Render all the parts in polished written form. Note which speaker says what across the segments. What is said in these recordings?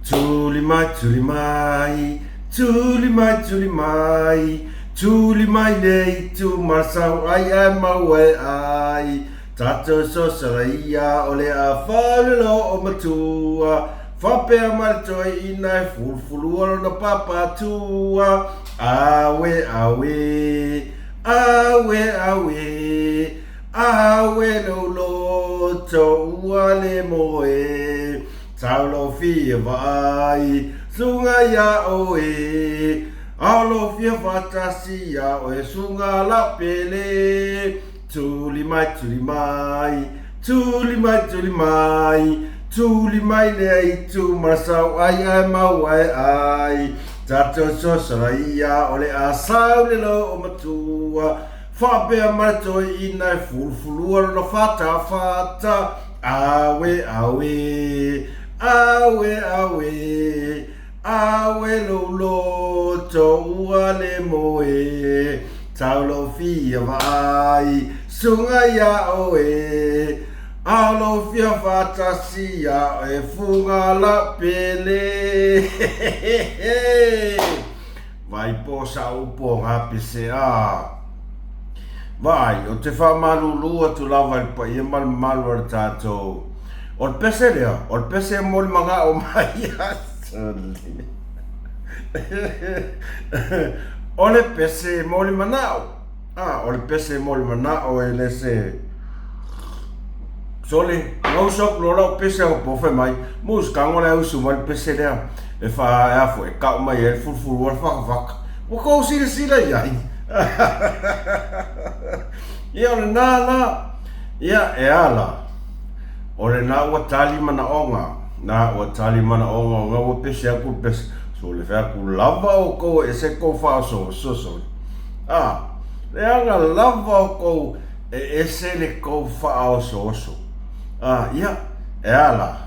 Speaker 1: Tuli mai, tuli mai, tuli mai, tuli mai, tuli mai nei tu marsau ai ai maue ai. Tato so saraia o le a whalelo o matua, whapea maritoi inai fulfuluaro na papatua. Awe, awe, awe, awe, awe lolo to uale moe. Taulo fia vai, sunga ya oe, aulo fia fatasi ya oe, sunga la pele. Tuli mai, tuli mai, tuli mai, tuli mai, tuli mai nei tu masau ai ai mau ai ai. Tato so saraia ole a saulelo o matua, whapea maritoi inai fulfuluaro na fata fata. Awe, awe, awe, awe, awe lolo to uale moe. Taulo fia vai, sunga ya oe, aulo fia fatasi ya oe, funga la pele. Vai posa upo ngapise a. Vai, o te whamalulua tu lava i pa ia malu ar tātou. O le pese lea, o le pese mo le manga o mai asoli. O le pese mo le manao. O le pese mo le manao e le se. Sole, ngau sok lola o pese o pofe mai. Mus kango le usu mo le pese lea. E wha e afo e kau mai e fulfulu o le whakawaka. O kou sila iai. Ia o le nāna, ia e ala. O le nā ua tali mana onga. Nā ua tali mana onga o ngā ua pese aku pese. So le whea ku lava o kou e se kou whaaso so. Le anga lava o kou e se le kou whaaso so. Ia e ala.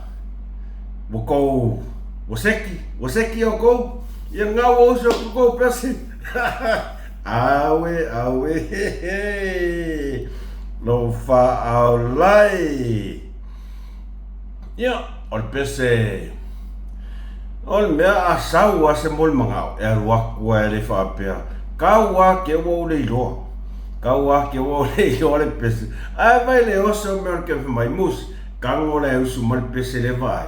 Speaker 1: Wo kou, wo seki o kou. Ia ngā ua uso ku kou pese. Awe, awe, lo whaau lai. Ia, o le pese. O le mea a sau a se mol mangau. E aruakua e le whaapea. Kaua ke wau le iloa. Kaua ke wau le iloa le pese. Ai vai le oso mea ke mai mus. Kango le usu ma le pese le vai.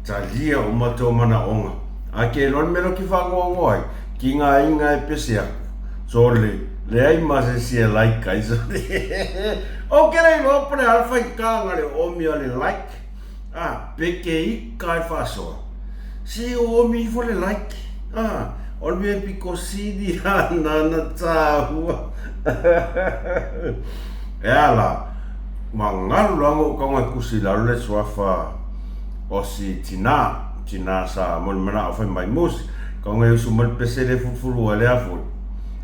Speaker 1: Ta lia o mato mana onga. A ke lon melo ki whangoa ngoi. Ki ngā inga e pese aku. So le ai mase sia like ai so. O ke rei lo pone alfa i kanga le omi o le like. Peke i kai whasoa. Si omi fo le like. O me piko sidi nana tāhua. E ala, ma ngaru lango kaunga kusi lalu le swafa o si tina. Tina sa mon mana o fai mai mus. Kaunga usu mal pese le fufulu a le afo.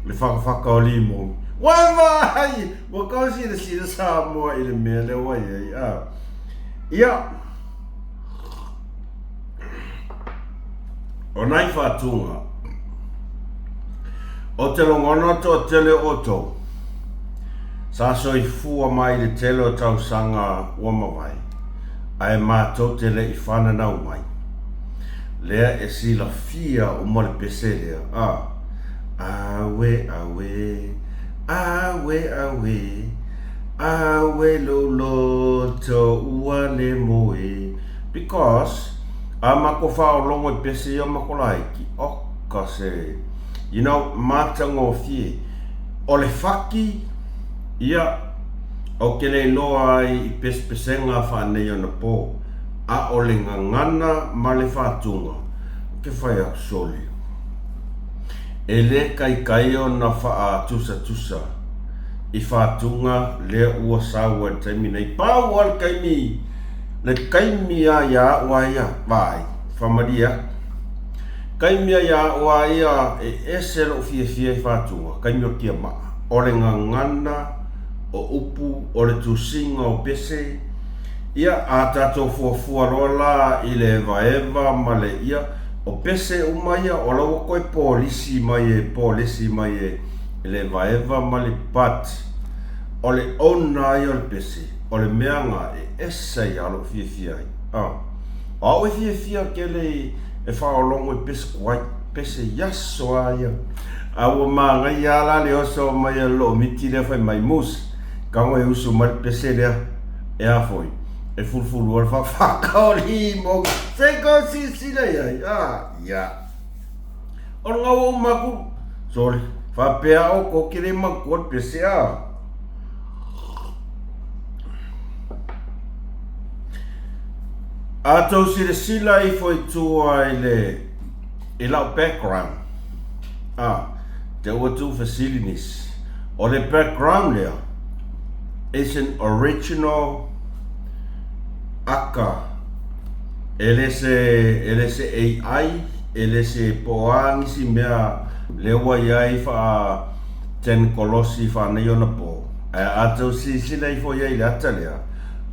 Speaker 1: Le whakawhaka o limo. Wai vai! Wa kau si le sa moa i le mea le wai ai. Ia. O nai whatunga. O te longono to tele oto. Sa soi fua mai le tele o tau sanga uamawai. Ai mātou te le i whananau mai. Lea e sila fia o mole pese lea. Awe, awe, awe, awe, awe lolo to uale moe. Because a mako whao longo i pese ia mako laiki. Oka se, you know, mātango fie. O le whaki, ia, o ke le loa i pesenga whanei o na pō. A o le ngangana ma le whātunga. Ke whai a soli. E le kai o na wha tusa. I whātunga le ua saua taimi nei. Pau al kaimi. Le kaimi a ia ua ia. Vai. Whamaria. Kaimi a ia ua ia e ese lo fie i whātunga. Kaimi o kia maa. O le ngangana, o upu, o le tusinga o pese. Ia a tatou fuafua roa la i le eva ma le ia. O pese umaia o lau koe polisi mai e le vaeva ma le pat o le ona i o le pese o le meanga e esa i alo fia ai. O e fia ke e whaolongo I pese kuai, pese yaso aia. Awa maa ngai ala le oso mai a lo miti lea whai mai MUSS, kaunga e usu mai pese lea e a foi. E fulfulu al whakaoli mo, seko sisila iai, ia. O ngau o maku, sorry, whapea o ko kere makuat pese a. Atou sila I foi tua I lau background. Te ua tu facilities. O le background lea is an original aka. Ele se AI, ele se poang si mea le ua iai fa ten kolosi fa neiona po. Atou sila I foi iai le ata lea.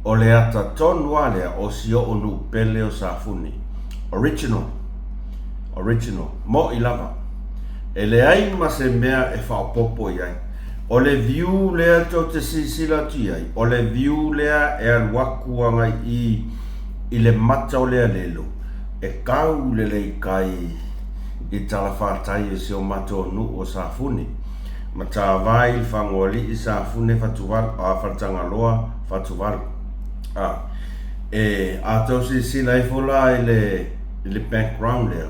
Speaker 1: O le ata tonua lea o si o onu pele o safuni. Original. Mo I lava. E le ai ma se mea e whaopopo iai. O le view lea tau te sisila tu iai. O le view lea e aluakuanga I le mata o lea lelo. E kau le lei kai I tala whātai e se o mato nu o safuni. Ma tā vai whangoli I safune whatanga loa whatuvaru. E atou sila I fola I le background lea.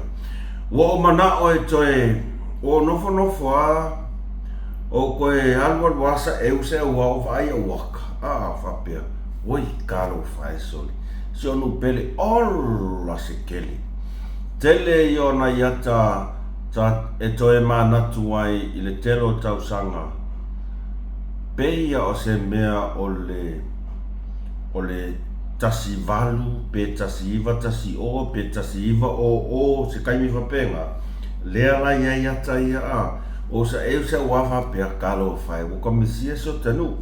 Speaker 1: Wa o mana o e toe o nofo a o koe alwa wasa e use ua o vai o waka. Whapea. Oi, karo whae soli. Si onu pele ola se keli. Tele I ona iata e toe manatu ai I le telo tausanga. Peia o se mea o le tasi valu, pe tasi iwa, tasi o, pe tasi iwa o, se kaimi whapenga. Lea la ia iata ia o sa e se wafa pe kalo fai, o ka misia so tanu,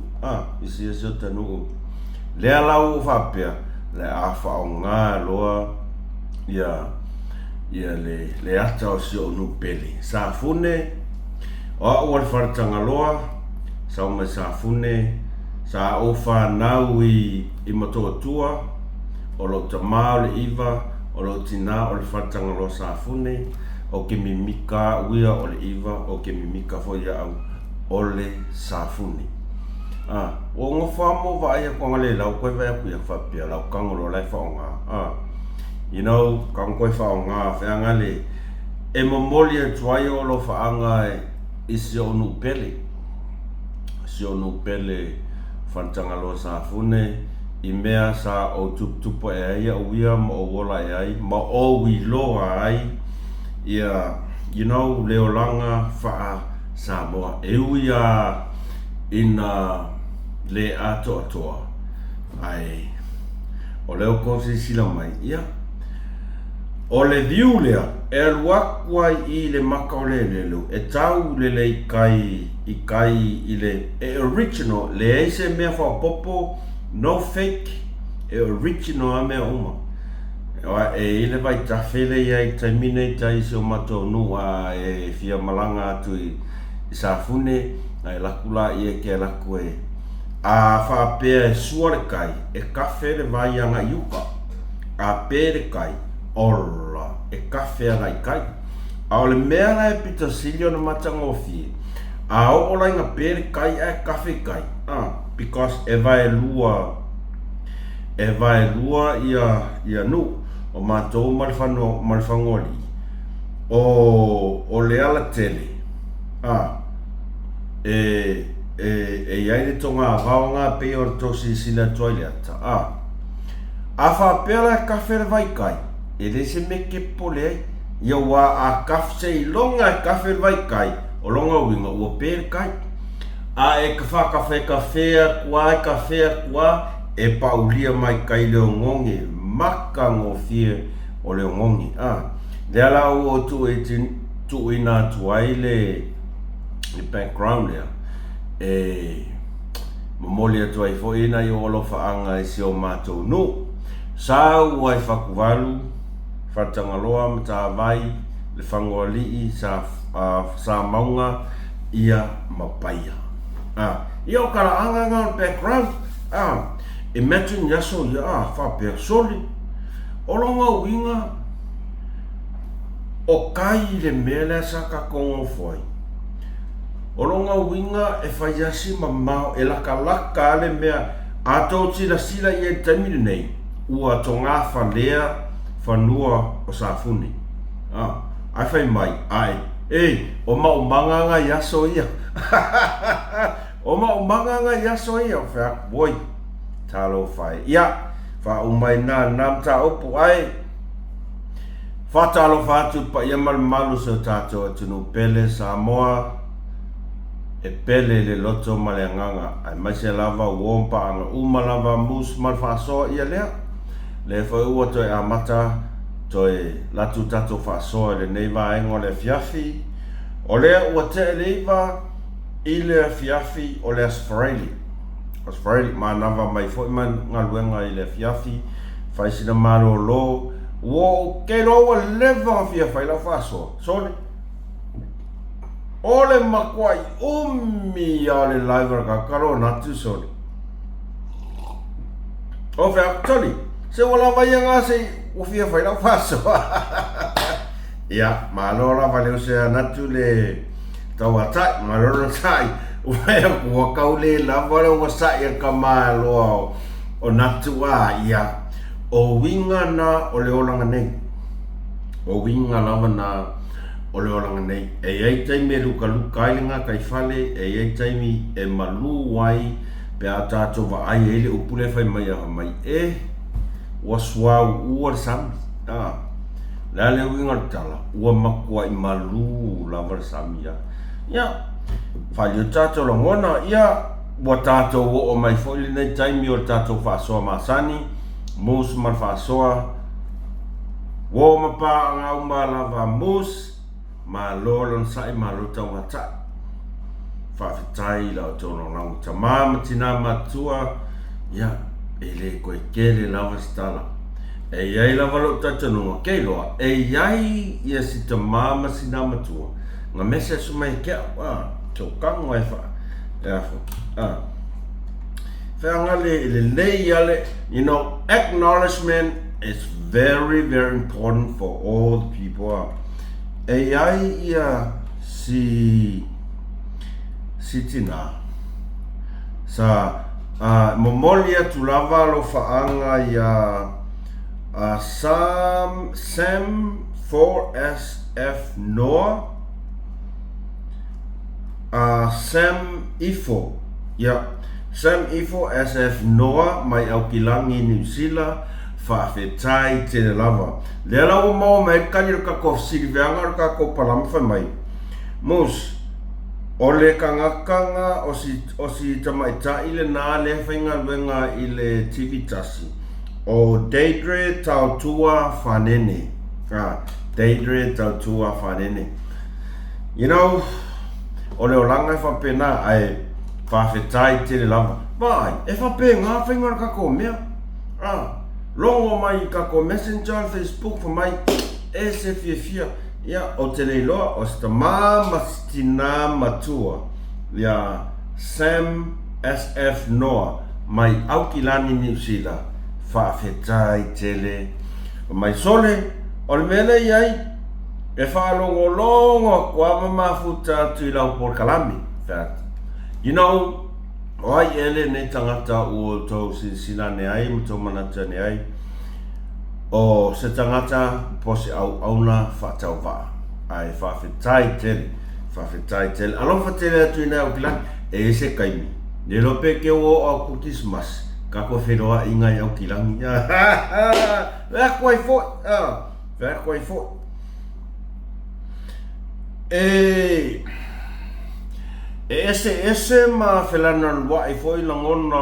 Speaker 1: misia so tanu. Lea la o whapea, le awha o ngā loa, ia le ata o si o nu pele. Sa fune, o au al wharatanga loa, sa o mai sa fune, sa o whanau I matoa tua, o lo tamā o le iwa, o lo tina o le whatanga lo sa fune, o ke mimika uia o le iwa, o ke mimika foia au o le sa fune. O ngofa mo vai ko ngale lau koe vai aku ia whapea, lau kangolo lai whaonga. You know, kang koe whaonga, whiangale, e mamoli e tuai o lo whaanga I si onu pele. Si onu pele, whantanga lo sa fune, I mea sa o tuputupa e ai, o ia ma o wola e ai, ma o wiloa ai, ia, you know, leo langa wha sa moa, e uia ina le ato atoa, ai, o leo kosi sila mai, ia, o le viu lea, e aluakua I le maka o le lelo, e tau le lei kai I le e original, le eise mea whapopo, no fake, e original a mea uma. E ile vai tawhele iai taimine tai se o mato nua e fia malanga atu I safune, e lakula I e ke laku e. A whapea e suare kai, e kawhe le vai anga iuka. A pere kai, ola, e kawhe anga I kai. A ole mea la e pita silio na matanga o fie. A o ola inga pere kai e kawhe kai. Because e vai lua ia nu o matou malfangoli o le ala tele e iai le tonga vaonga pe o tosi sila toileta a whapela e kawhe le vai kai e le se meke pole ai ia wa a kawhe I longa e kawhe le vai kai o longa winga ua pere kai a e ka kawhea kua e paulia mai kai leo ngongi maka ngofie o leo ngongi le ala o tu ina tuai le background lea e mamoli atu ai fo ina I olo whaanga I si o mātou no sa ua I whakuwalu whatangaloa mata vai le whangoalii sa maunga ia mapaia ia o kara anga background imagine yaso ia whapea soli o longa uinga o kai le mele saka kongo foi. O longa winga e whaiasi mamau e laka le mea ato tira sila i e taimini nei ua to ngā whalea whanua o sāfuni. Ai whai mai, ai, o maumanganga yaso ia. O maumanganga yaso ia, o whea boi, talo whai. Ia, wha umai nā namta opu ai, whatalo whātu pa ia malu sa tātou atunu pele Samoa, e pele le loto maleanganga, ai mai se lava uompa anga umalava MUSS Ma Le Fa'asoa ia lea. Le whaua toi amata, toi latu tato whaasoa le neiva aingo le fiafi, o lea ua te leiva i le fiafi o le asfareli. Asfareli, manawa mai fo iman ngaluenga i le fiafi, whaisina maro lo, wo ke roa leva fia whaila whaasoa. Sone, o le makua'i umi a le laiva kakaro natu sone. O whea toli, se wala vai anga se ufia whaila whaasoa. Ia, malora valeu se natu le tau atai, malora tai, uea kua kau le lava le wasai a kamaloa o natu a ia, o winga na o le olanga nei. O winga lava na o le olanga nei. E ei taimi e luka ailinga kai whale, e ei taimi e malu wai, pe a tātou wa ai ele upule whai mai aha mai. Ua suau ua le sami. Lea le winga le tala, ua makua'i malu lava le sami ia. Ia, whali o tātou la ngona, ia, ua tātou o mai fōli nei taimi o tātou whaasoa masani, MUSS Ma Le Fa'asoa, wo mapa ngā uma lava MUSS, ma lolo nsai ma lo tau ngatai. Whawhitai lau tono rangu tamama tina matua, ia, ele koe kele lava stala. E iai lava lo tatanunga keiloa, e iai ia si tamama sina matua. Ngā mese sumai kia, tau kango e wha. Whanga le lei ale, you know, acknowledgement is very, very important for all the people. E iai ia si tina. Sa momoli atu lava lo whaanga ia Sam 4SF Noah, Sam Ifo, Sam Ifo SF Noah mai au kilangi New Zealand whawhetai te lava. Lea lau mau mai kaniro kako siriveanga kako palama whai mai. MUSS, o le kagaka o si tamaitai le nā le whainga luenga i le TV tasi. O Deidre Tautua Whanene. Deidre Tautua Whanene. You know, o le olanga e whapena ai whawhetai te lava. Vai, e whape ngā whainga kako mea. Longo mai kako Messenger, Facebook, for mai e se fia. Ia, o te leiloa, o sta mama stina matua. Ia, Sam SF Noah, mai aukilani New Zealand. Whawhetai tele. Mai sole, o le mele iai, e whalongo kua mamafuta tui lau porkalami. You know, o ai ele nei tangata ua tau sinane ai, mato manata ne ai. O se tangata posi auna whatau waa. Ai whawhetai tele. Alofa tele atu ina au kilani, e se kaimi. Ne lope ke o au kukismas. Kako wheroa inga i au kilangi. Vea koe fo. Ese ma whelana lua i fo i langona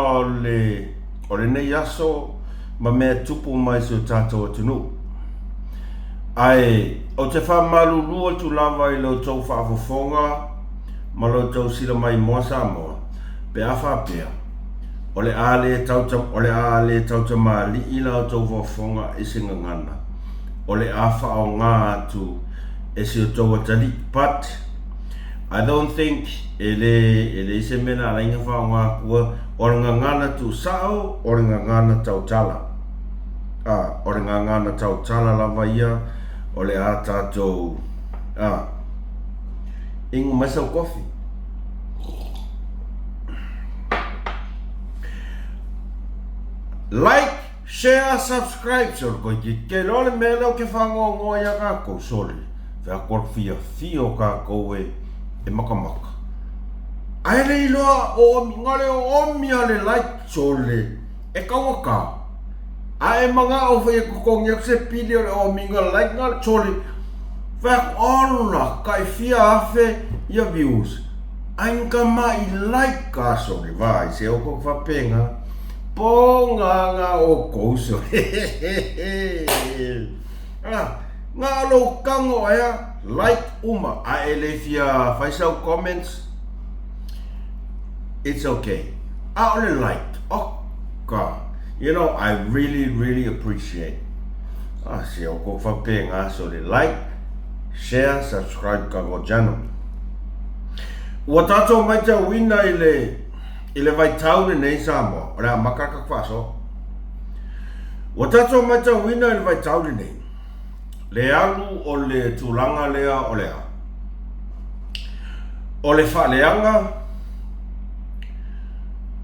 Speaker 1: o le nei aso ma mea tupu mai se o tātou atunu. Ai, o te whamalu lua tu lava i lau tau whaafofonga ma lau tau sila mai moa Samoa. Pe a whapea. O le ale tauta mali i lau tau whaafonga i se ngangana. O le a whao ngā atu e se o tau atali. But I don't think ele se mena ala inga whao ngā kua o le ngangana tu sao o le ngangana tau tala. O le ngangana tau tala lava ia o le a tātou ingu mai sau kofi. Like, share, subscribe so ko ke lole me lo ke fango ngo ya ka ko soli. Fa ko fio ka ko e makamaka. Ai le loa o ngale o mi ale like sole e kagaka. Ai mga o fe ko kong yak se pili o minga like ngal sole. Fa ona kai fia afe ya views. Ai ka mai like ka sole vai se o ko fa penga. Ponga o kouso. Nga lo kango ya like uma a elefia faisal comments. It's okay. I only like. Oh God. You know, I really appreciate. Si o fa penga so le like, share, subscribe ka go channel. Wa tato mai ta wina ile vai taune nei Samoa, ora makaka kwaso. Wa tato mai ta wina ile vai taune nei. Le alu o le tulanga lea o lea. O le fa leanga,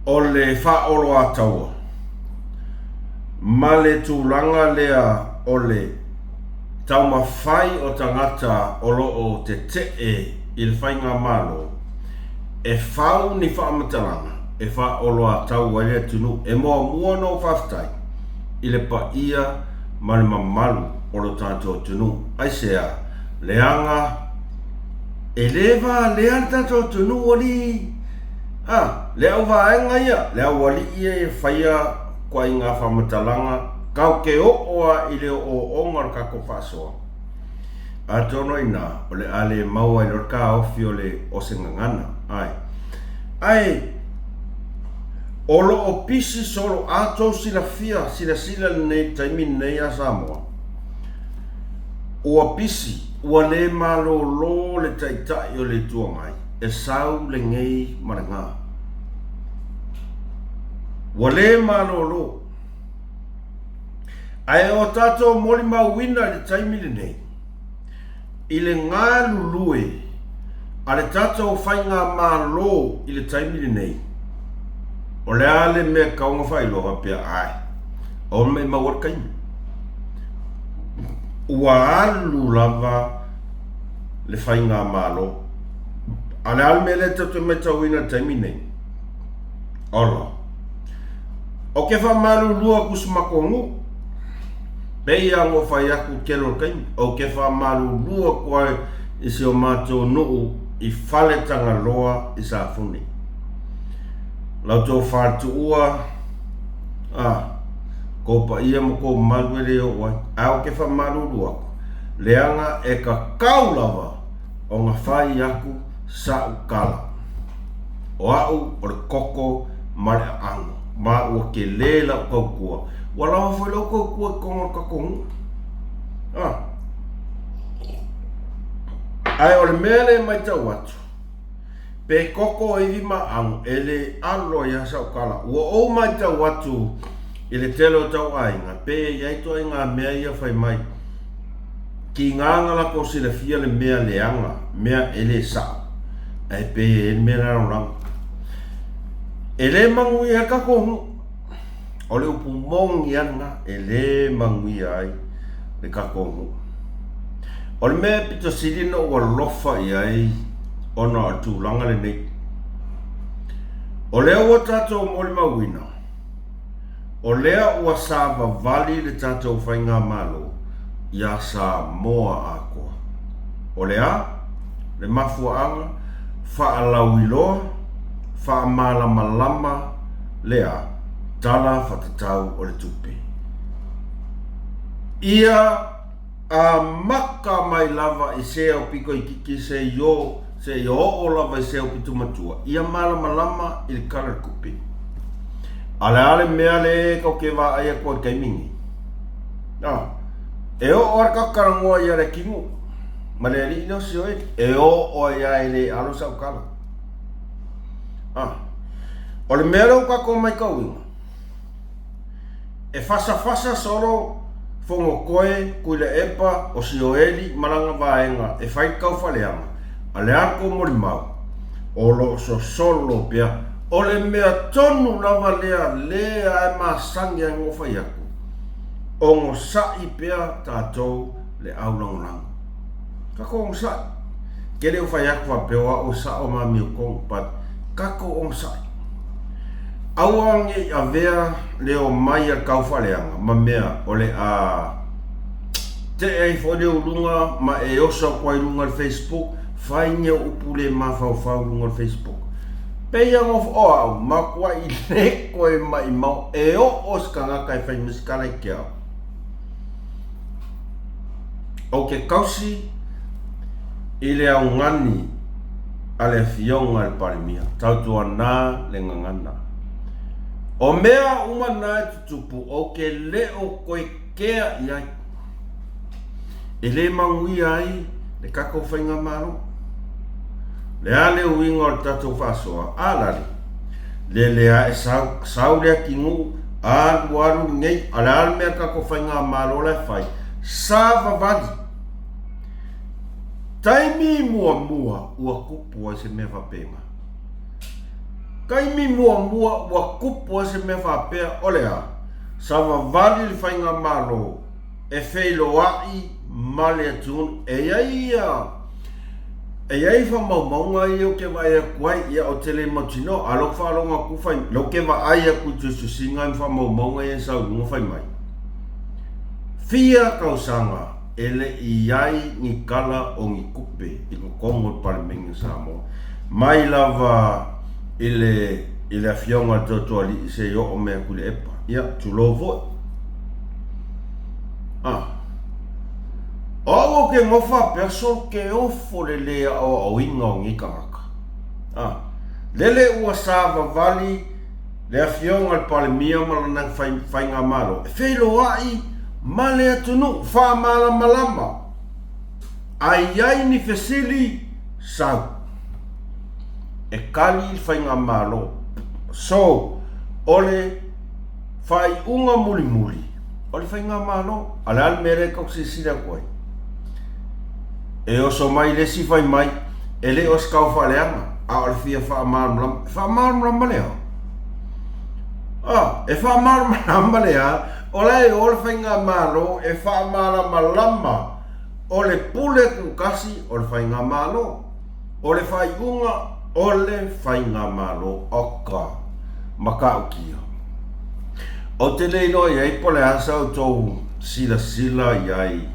Speaker 1: o le fa olo ataua. Ma le tulanga lea o le tauma fai o tangata o lo o te il whainga malo. E whau ni whaamatalanga, e wha olo a tau walia tunu, e mua no whaftai, i le pa ia ma le mamalu o lo tātou tunu. Ai sea, leanga, e lewa lea tātou tunu wali, le au vaenga ia, le au wali ia e whaia kwa i ngā whaamatalanga, kau ke oa i le o ongar kako whasoa. A tono ina, o le ale maua i lorka ofi o le osengangana. Ai, olo o pisi solo ato sila nei taimi nei a Samoa. Ua pisi, ua le malo lo le taitai o le tuangai, e sau legei maranga. Ua le malo lo. Ai o tato moli mawina le taimi le nei. I le ngā lulue, a le tātou whainga malo i le taimiri nei. O le ale mea kaunga whailoha pia ai. O me mawarkaini. Ua alu lava le whainga malo. A le ale mea le tātou me tauina taimiri nei. Ola. O ke wha malu lua kusumakongu. Pei ango whai aku kelo kaini. O ke wha malu lua koe i se o mātou nuu i whaletanga loa i sa funi. Lau tō whātu ua, ko pa ia mo ko maluere o wai, au ke wha maruru aku. Leanga e ka kaulawa o ngā whai aku sa ukala. O au o le koko ma le ango, ma ua ke lela o kaukua. Walau whai lau kaukua konga kakongu. Ai o le mele mai tau atu. Pe koko e vima ang ele alo ya sa ukala. Ua o mai tau atu ele telo tau ainga. Pe yaito ainga mea ia whai mai. Ki nganga la ko sila fia le mea leanga. Mea ele sa. Ai pe ele mea rarang. Ele mangui a kakongu. O le upu mongi anga. Ele mangui ai le kakongu. O le mea pito sirina ua lofa i ai ona atu langa le nei. O lea ua tātou moli mawina. O lea ua sa vavali le tātou whainga malo ia sa moa a koa. O lea, le mafua anga, wha alawiloa, wha malama lea, tala whatatau o le tupi. Ia a maka mai lava i se au piko i kiki se yo o lava i se au pitu matua. Ia malama i le kala kupi. Ale mea le kau ke wa aia kua kaimingi. E o orka karangoa ia le kingu. Ma le li ino si oe. E o ia e le alo sa ukala. O le mea lau kako mai kau inga. E fasa solo fongo koe kuile epa o si oeli malanga vaenga e fai kau faleanga a le ako mori mau o lo so solo pia o le mea tonu lava lea e masangi a ngofa yaku o ngo sai pia tātou le aulangulangu kako o sai kele o fai yaku a pewa o sa o mami o kong pat kako o sai auange a vea leo mai a kau faleanga ma mea o le a te e fode o lunga ma e osa kwa i lunga Facebook fai nye upu le mafau lunga Facebook peia ngof o au makua'i le koe mai mau e o os kagaka e fai miskala i kia o ke kausi i le au ngani a le fionga le parimia tautua nā le ngangana o mea umana e tutupu o ke leo koe kea iai e le mangui ai le kako whainga maro le ale uinga o le tatou whaasoa alari le lea e sau lea ki ngu alu ngei ale ale mea kako whainga maro le whai sa vavadi taimi mua ua kupu a se mea whapenga kaimi mua ua kupu a se mea whapea olea sa vavadi le whainga maro e wheiloai male atun e ai fa maunga i o ke vai a kuai ia o tele matino a lo whalonga kufai lo ke va ai a kutu singa i fa maunga i sa unga fai mai fia kausanga ele i ai ni kala o ni kupe i ko kongo parmenga samo mai lava ele afionga toto ali se yo o me kule epa ia tu lovo o ke ngofa perso ke ofo le lea o inga o ngi kagaka lele ua sava vali le afionga le palemia malana whainga malo e whelo ai ma le atunu wha malama ai ni fesili sau e kali whainga malo so ole whai unga muli ole whainga malo ale almere kausisira koe e oso mai le si fai mai e le os kau whaleanga a ole fia whaamaram lea e whaamaram lea ole ole whainga malo e whaamaram lama ole pule kukasi ole whainga malo ole whaiunga ole whainga malo oka makaukia o te leino iai pole asa o tau sila iai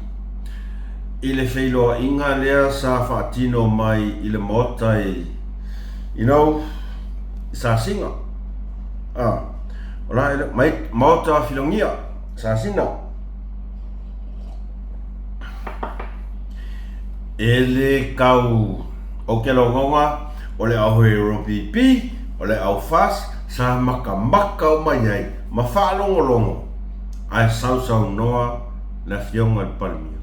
Speaker 1: i le wheiloa inga lea sa whaatino mai i le mota i sa singa ola mai mota filongia sa singa ele kau o ke longonga o le au hero pipi o le au fas sa maka o mai ai ma whaalongolongo ai sau noa la fionga al palmia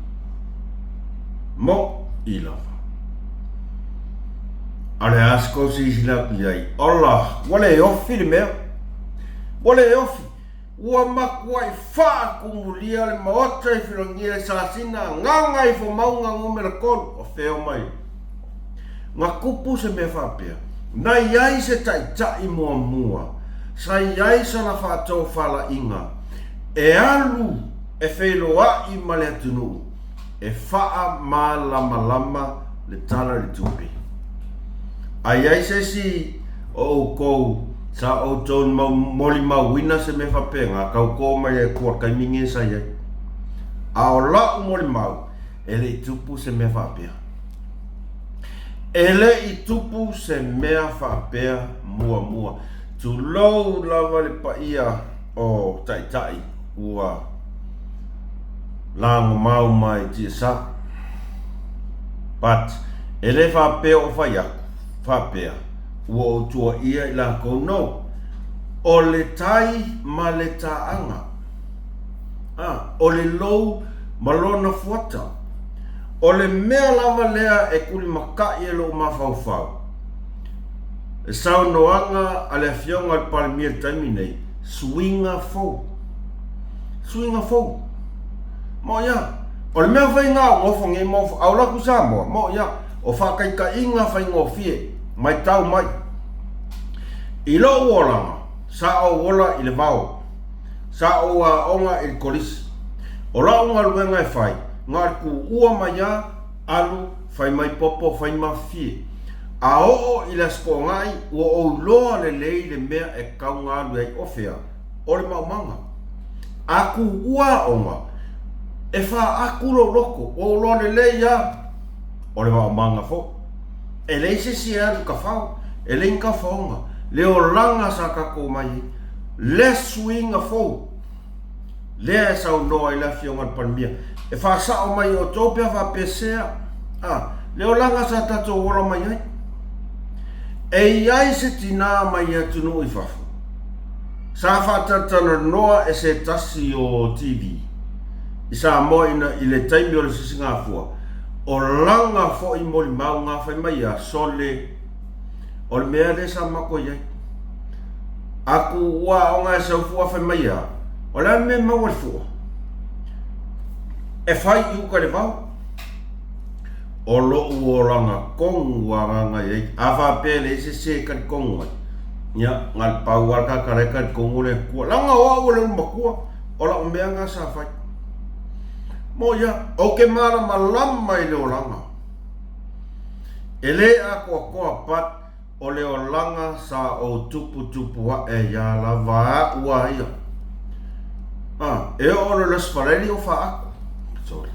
Speaker 1: mo i lava ale asko si sila piai ola wale ofi le mea wale ofi ua makua'i whaakumulia le maota i whirongia sa sina nganga i fo maunga ngumera kolu o feo mai ngā kupu se mea whapea na iai se tai mua sa iai sa na whātou whala inga e alu e wheloa i male atunu e wha lama le tala le tupi ai ai se si o kou sa o ton moli wina se me whapea ngā kau kō mai e kua kaiminge sa iai a o la o moli mau ele i tupu se me whapea ele i tupu se mea whapea mua tu lou lava le paia o tai ua lango mau mai tia sa but ele whapea o whapea ua o tua ia i la kono o le tai ma le taanga o le lou malona fuata o le mea lava lea e kuli makai e lo mawhauwhau e sau noanga a le fionga al palimia taimi nei swinga fou mo ia o le mea fai ngā ngofo ngi mo au laku Samoa mo ia o whakai ka inga fai ngofie mai tau mai i lo uolanga sa o wola i le vau sa o onga i le kolisi o la unga luenga e fai ngā ku ua mai ia alu fai mai popo fai mafie a o i le sko ngai ua o loa le lei le mea e kau ngā lu ei ofea o le maumanga aku ua onga e wha aku lo loko o loa le lei ia o le maumanga fo e lei se si alu ka whau e lei ka whaonga le o langa sa kako mai le swinga fo le e sau noa i la fionga panmia e wha sao mai o tōpea wha pesea le o langa sa tato wala mai ai e iai se tina mai atunu i whafu sa whatatana noa e se tasi o TV i sa moina i le taimi o le sisi ngā fua o langa fo i moli mau ngā whai mai a sole o le mea le sa mako iai aku ua o ngā e sau fua whai mai a o le me mau e fua e whai i uka le vau o lo uolanga kongu a nganga iei a whapele i se kari kongu ai ia ngal pau al kakareka i kongu le kua langa o le umakua o la umea ngā sa whai mo ia o ke mara malama i le o langa e le a koa pat o le o langa sa o tupu a e ia la vaa ua ia e o le lasfareli o wha aku sorry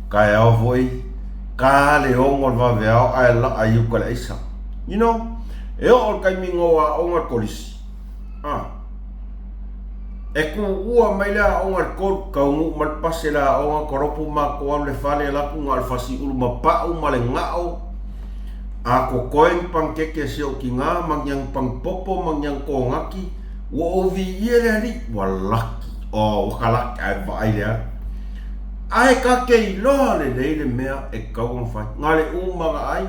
Speaker 1: ka e au voi ka le ongo va veao ai la ai uka le isa you know e o kai mingo a onga kolisi e ku ua mai la onga kor ka ungu mal pasela onga koropu ma ko le fale la ku ngal fasi ulma pa uma le ngao a ko koeng pankeke se o kinga mangyang pang popo mangyang ko ngaki wo ovi yele ri walaki o wakala ai vai le ai ka ke lo le mea e kau fai ngale umaga ai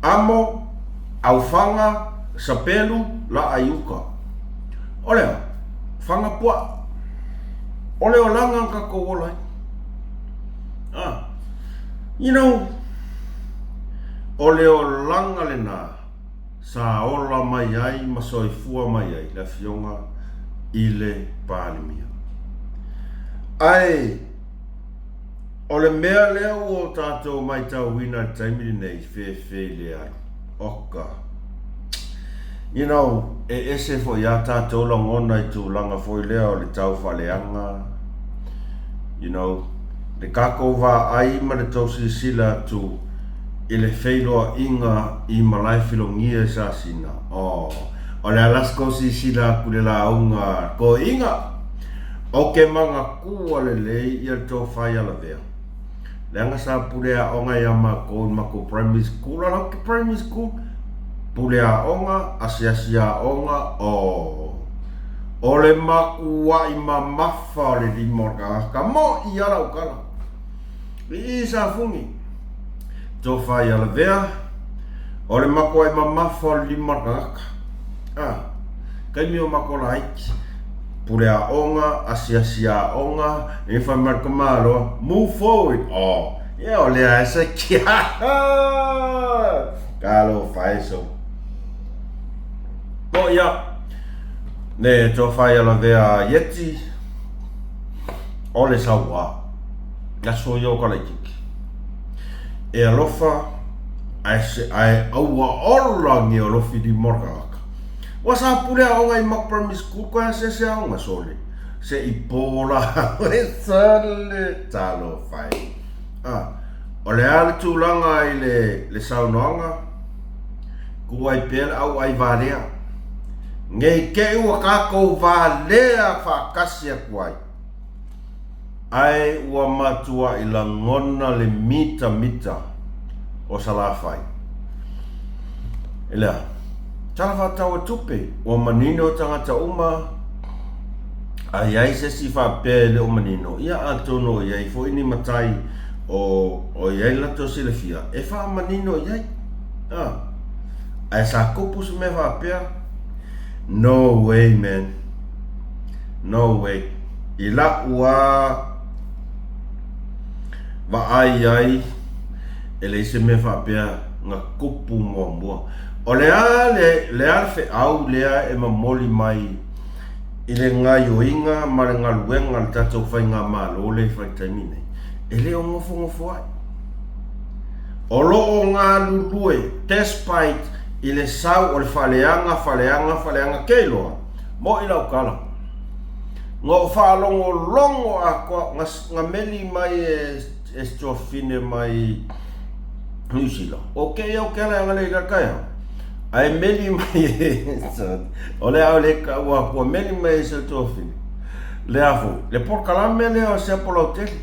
Speaker 1: amo au fanga sapelu la ayuka ole fanga pua ole o langa ka ko ola you know ole o langa le na sa ola mai ai masoi fua mai ai la fionga ile palimia ai o le mea leo o tātou mai tau wina taimiri nei fe lea oka you know e ese fo ia tātou la ngona i tū langa fo i lea o le tau whaleanga you know le kako wā ai ma le tau sila tū i le wheiloa inga i malai filongia sa sina o le alasko sila kule la unga ko inga o ke manga kua le lei i al tō whai ala vea. Leanga sa pulea onga i ama ko mako primary school, ala ke primary school, pulea onga, asia onga, o le makua i mamafa o le limorka, ka mo i ala ukala. I sa fungi, tō whai ala vea, o le makua i mamafa o le limorka, kai mi o mako la haiki. Pulea onga, asia onga, e whai marka malo, move forward. O lea e se kia. Kalo whai so. Ia, ne tō whai ala vea yeti, o le saua, nga so yo ka leikiki. E alofa, ai aua orangi o lofi di morka. Wasa pulea onga i mak primary school ko se onga sole se i pola e sale talo fai o le ale tūlanga i le saunoanga ku ai pel au ai valea ngei ke ua kako valea whakasi a kuai ai ua matua i la ngona le mita o salafai elea Tala tawa tupe o manino tangata uma ai ai se si fa pele o manino ia atono ia fo ini matai o ia lato silafia e fa manino ia ai sa kopus me va pea no way man no way I la ua wa ai e le se me whapea ngā kupu mua. O lea fe au lea e mamoli mai i le ngā yoinga ma le ngā luenga le tatou whai ngā mālo le whai taimine. E le o ngofo ai. O loo ngā lulue, despite i le sau o le whaleanga keiloa. Mo i lau kala. Ngō whaalongo longo a koa ngā meli mai e stofine mai New Zealand. Ok, la ngale i kakai hau. Ai meli mai o le au le ka ua kua meli mai e stofine. Le afu, le porkalame le o se polo teli.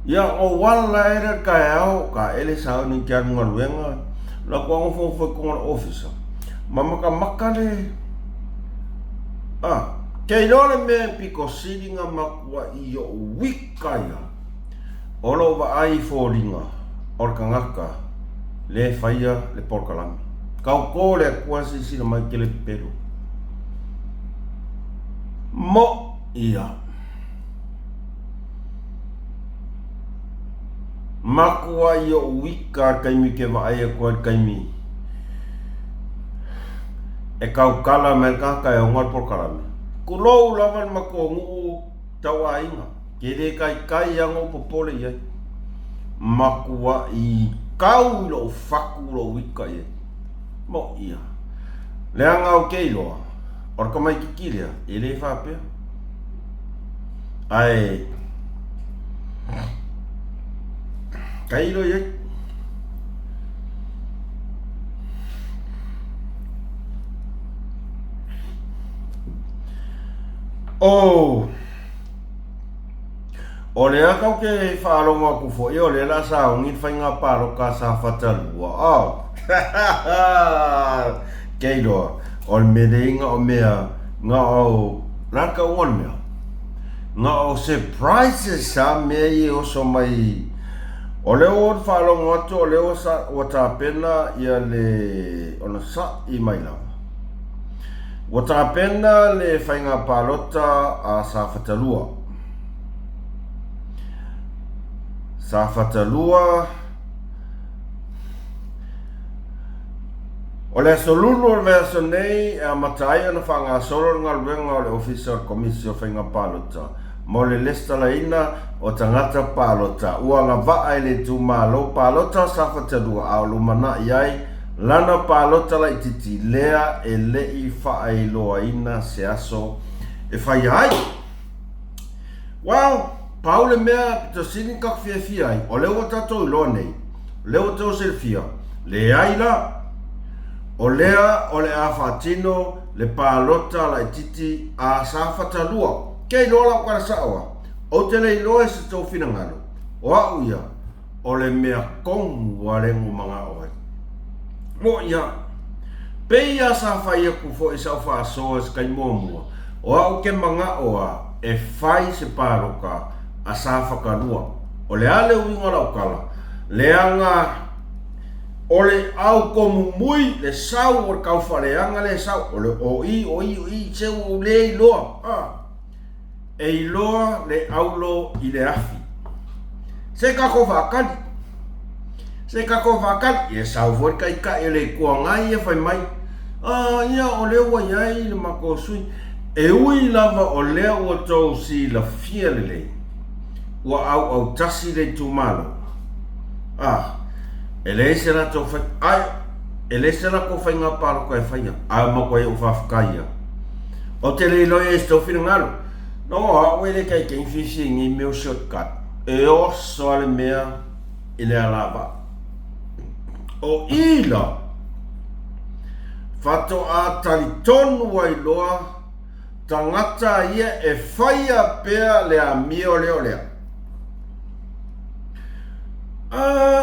Speaker 1: Ia o wala e re kai au ka ele sao ni kia runga luenga. La kua ngofo konga officer. Maka le kei lole me piko siringa makua'i o wikaya. Olo wa ai fōringa o kagaka le whaia le porkalami. Kau ko le kuasi sina mai ke le peru. Mo ia. Makua'i o wika kaimi ke wa ai e kua kaimi. E kau kala me kaka e o ngat porkalami. Kulou lawan mako ngu tawa inga. Kere kai ango popole iai. Makua'i kau lo faku lo wika iai. Mo ia. Leanga o keiloa. Orka mai kikirea. Ele whapea. Ai. Kailo iai. O lea kau ke whaalonga ku fo o le la sa ungi whainga paro ka sa whatalua. Keiloa, o le mereinga o mea ngā o raka uon mea. Ngā o surprises sa mea i oso mai. O leo o whaalonga atu o leo sa o tāpena ia le ona sa i mai lau. Wa tāpena le whainga palota a sa whatalua. Sa whatalua. O le solulu o le aso nei a matai ana whanga solo ngā luenga o le official commission whainga palota. Mo le lesta la ina o tangata palota. Ua ngā waa le tūmalo palota sa whatalua a lumana iai. Lana palota la ititi lea e lei whaailoa ina se aso e whai ai. Wow, paule mea pito sini kak fia ai. O leo tato ilo nei. Leo tau se fia. Le ai la. O lea o le a whatino le palota la ititi a sa whatalua. Kei lola kara saoa. O te le iloa se tau fina ngalo. O au ia. O le mea kongu warengu mga oai. Mo ia, peia sa whai aku fo e sau whaasoa se kai mua. O au ke manga oa e whai se paroka a sa whakarua. O le ale uinga lau kala. Le anga o le au komu mui le sau o kau whareanga le sau. O le o i se o le iloa. E iloa le aulo i le afi. Se kako whakari. Se kako whakari, e sau fwoi kai e le kua ngai e whai mai. Ia o leo wa iai le mako sui. E ui lava o leo o tau si la fia lele. Ua au tasi le tumalo. E le se la tau whai. E le se la ko whai ngā paro kai whaia. Mako e o whafkaia. O te le loia e stau whina ngalo. No, o ele kai kei fisi ngi meu shortcut. E o soale mea i le alaba. O ila fato a talitonu wai loa tangata ia e whaia pea le a mio leo lea.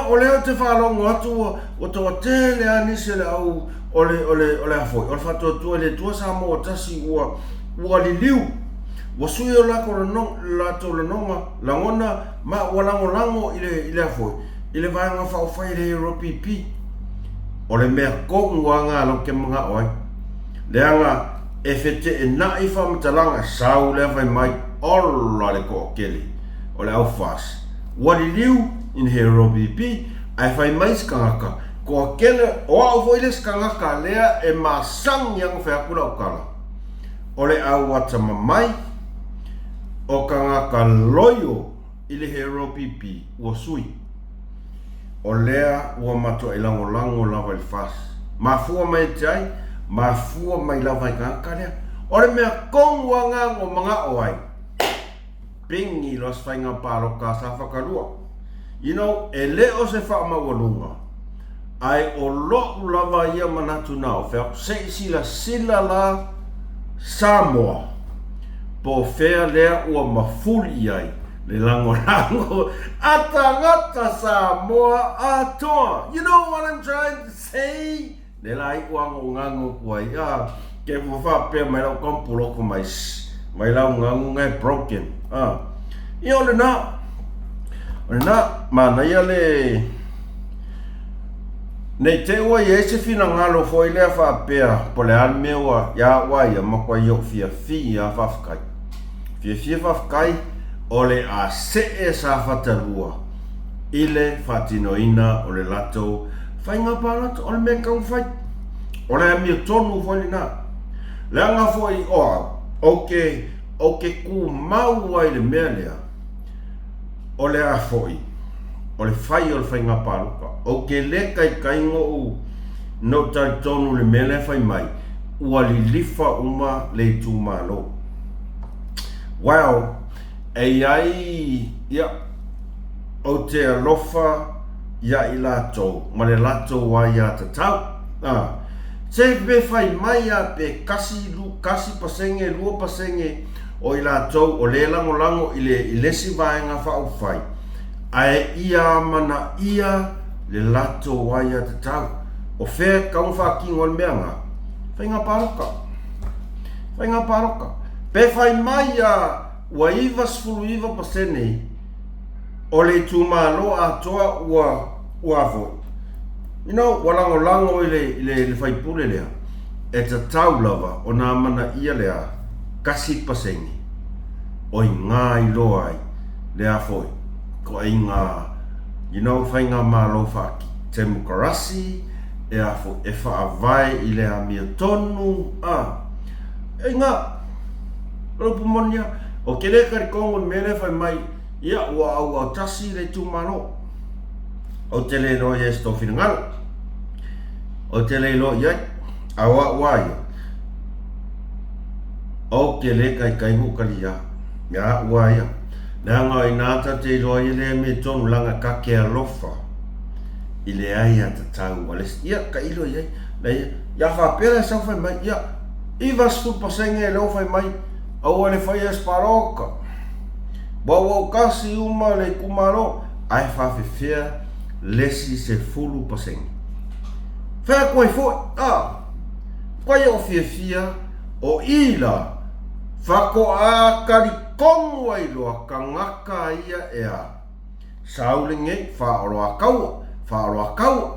Speaker 1: O leo te whalongo atu o toa te lea nise le au o le hafoi. O le fato atua le tua sa mo tasi ua li liu. Wa sui o lako lato le nonga langona ma walango i le hafoi. I le vaenga whai le Europi. O le mea kongu a ngā lo ke mga oi. Le anga e fete e nai whamatalanga sau le vai mai ola le ko keli o le au fas. Wali liu in hero BP ai whai mai skangaka ko kele o au foile skangaka lea e masang yang whakura o kala. O le au wata mamai o kangaka loyo i le hero BP ua sui. O lea ua matua i lango lava i fas. Mafua mai te ai, mafua mai lava i kangaka lea. O le mea kongwanga o mga oai. Pingi los whainga paro ka sa whakarua. You know, e leo se whaamawalunga. Ai o lo lava ia manatu nao. Whao se sila la Samoa. Po whea lea ua mafuli ai. Le lango atangata Samoa atoa. You know what I'm trying to say? Le lai uango ngango kuai. Ke fufa pia mai lau kompuloko mai lau ngango ngai broken. Ia le na mana ia le nei te ua ia se fina ngalo foi lea whapea po le al meua ia waia makua'i o fia whafkai. Fia whafkai o le a se sa whatarua i le whatinoina o le lato whainga palato o le mea kau whai. O le amia tonu foi na. Le anga foi o ke ku mau ai le mea lea. O le a foi. O le whai o le whainga paluka. O ke le kai ngo u no tai tonu le mea le whai mai. Ua li lifa uma le tu malo. Wow. E ai ia o te alofa ia i lato. Ma le lato wa ia te tau. Se pe whai mai a pe kasi pasenge, lua pasenge o i lato o le lango i le si vaenga whau whai. Ae ia mana ia le lato wa ia te tau. O whea kaung whakingo le meanga. Whainga paroka. Pe whai mai a ua iwa sfulu iwa pasene o le tumalo a toa ua voi. You know, walango i le whaipule lea. E ta tau lava o nā mana ia lea kasi pasenge. O i ngā i loa ai lea foi. Ko i ngā, you know, whainga malo whaki. Te mukarasi, e a foi, e whaavai i lea mia tonu. E ngā, ropu monia. O ke le karikongo mele whai mai, ia ua au tasi le tūmano. O te le no i esto whingalo. O te le lo iai, awa waia. O ke le kai hukari ia. Ia waia. Nanga i nāta te lo i le me tonu langa kake alofa. I le ai a ta tau. Ia ka ilo iai. Ia whapera sau whai mai. Ia iwa sfu pasenge leo whai mai. Au le whai esparoka. Wau kasi uma le kumaro. Ai whawhewhea lesi se fulu pasenge. Whea koe fo. Koe o fia o ila. Whako a karikongo ai loa kangaka ia ea. Saulinge whaoroa kaua.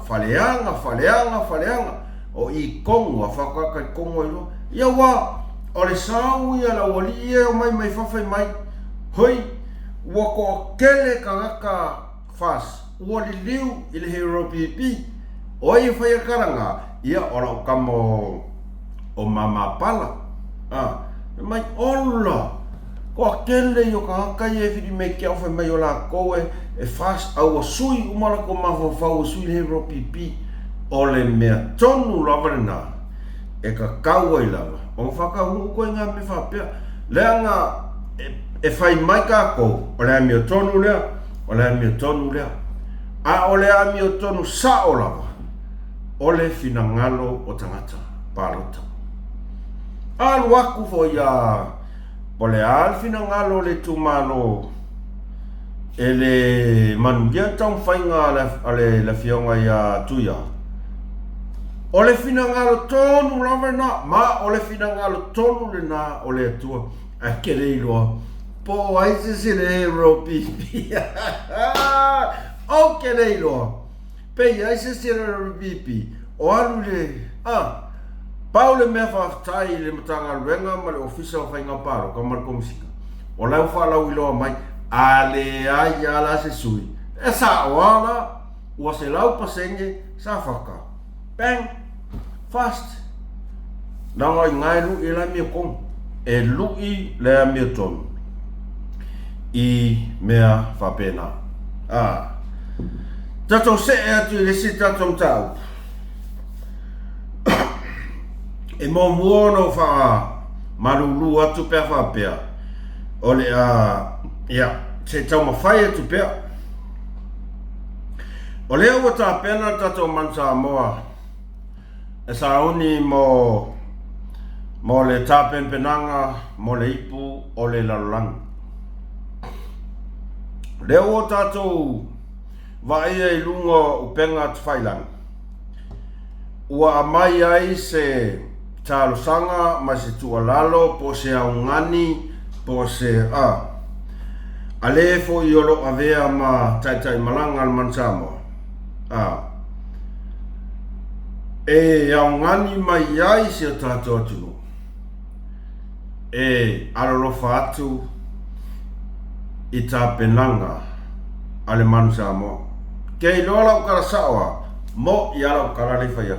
Speaker 1: Whaleanga. O i kongo a whako a karikongo ai loa. Ia wā. O le sau ia la wali ia o mai whawhai mai. Hoi. Wako kele kagaka fas. Ua li liu i le hero PP. O i whai karanga. Ia ora o kamo o mama pala. Mai ola. Ko kele i o kagaka i e whiri me kia whai mai o la koe. E fas au a sui umala ko mawhawhau sui le hero PP. O le mea tonu lawarena. E ka kaua i lava. O whakahungu koe ngā me whapea. Lea ngā e whai mai kākou. O lea mi o tonu lea. A o lea mi o tonu sa o lava. O le finangalo o tangata. Pārota. Alu aku fo ia. Po le al finangalo le tumalo. E le manugia tau whainga le fionga ia tuia. O le finangalo tonu lawe na, ma o le finangalo tonu le na o le atua. A kere iloa. Po aise se le hero pipi. O kere iloa. Pei aise se le hero pipi. O alu le, Paule mea whaftai le matanga ruenga ma le ofisa o whainga paro ka mal komisika. O lau whalau iloa mai, a le ai ala se sui. E sa oala, ua se lau pasenge, sa whaka. Bang! Fast! Nanga i ngai lu i la mea kong. E lui le mea tonu. I mea whapena. Tato se e atu i le si tato mtau. E mo muono wha marulu atu pia whapea. O le se tau mawhai atu pia. O lea ua tā pena tato mansa moa. E sa uni mo le tā penpenanga, mo le ipu, o le lalulangi. Lea ua tato vaia i lunga upenga atu whailangi. Ua amai ai se talosanga ma se tualalo po se aungani po se ale fo i olo avea ma taitai malanga al mansamo e aungani mai ai se tato atu e alolofa atu i ta penanga ale mansamo kei lola ukara sawa mo i ala ukara le faya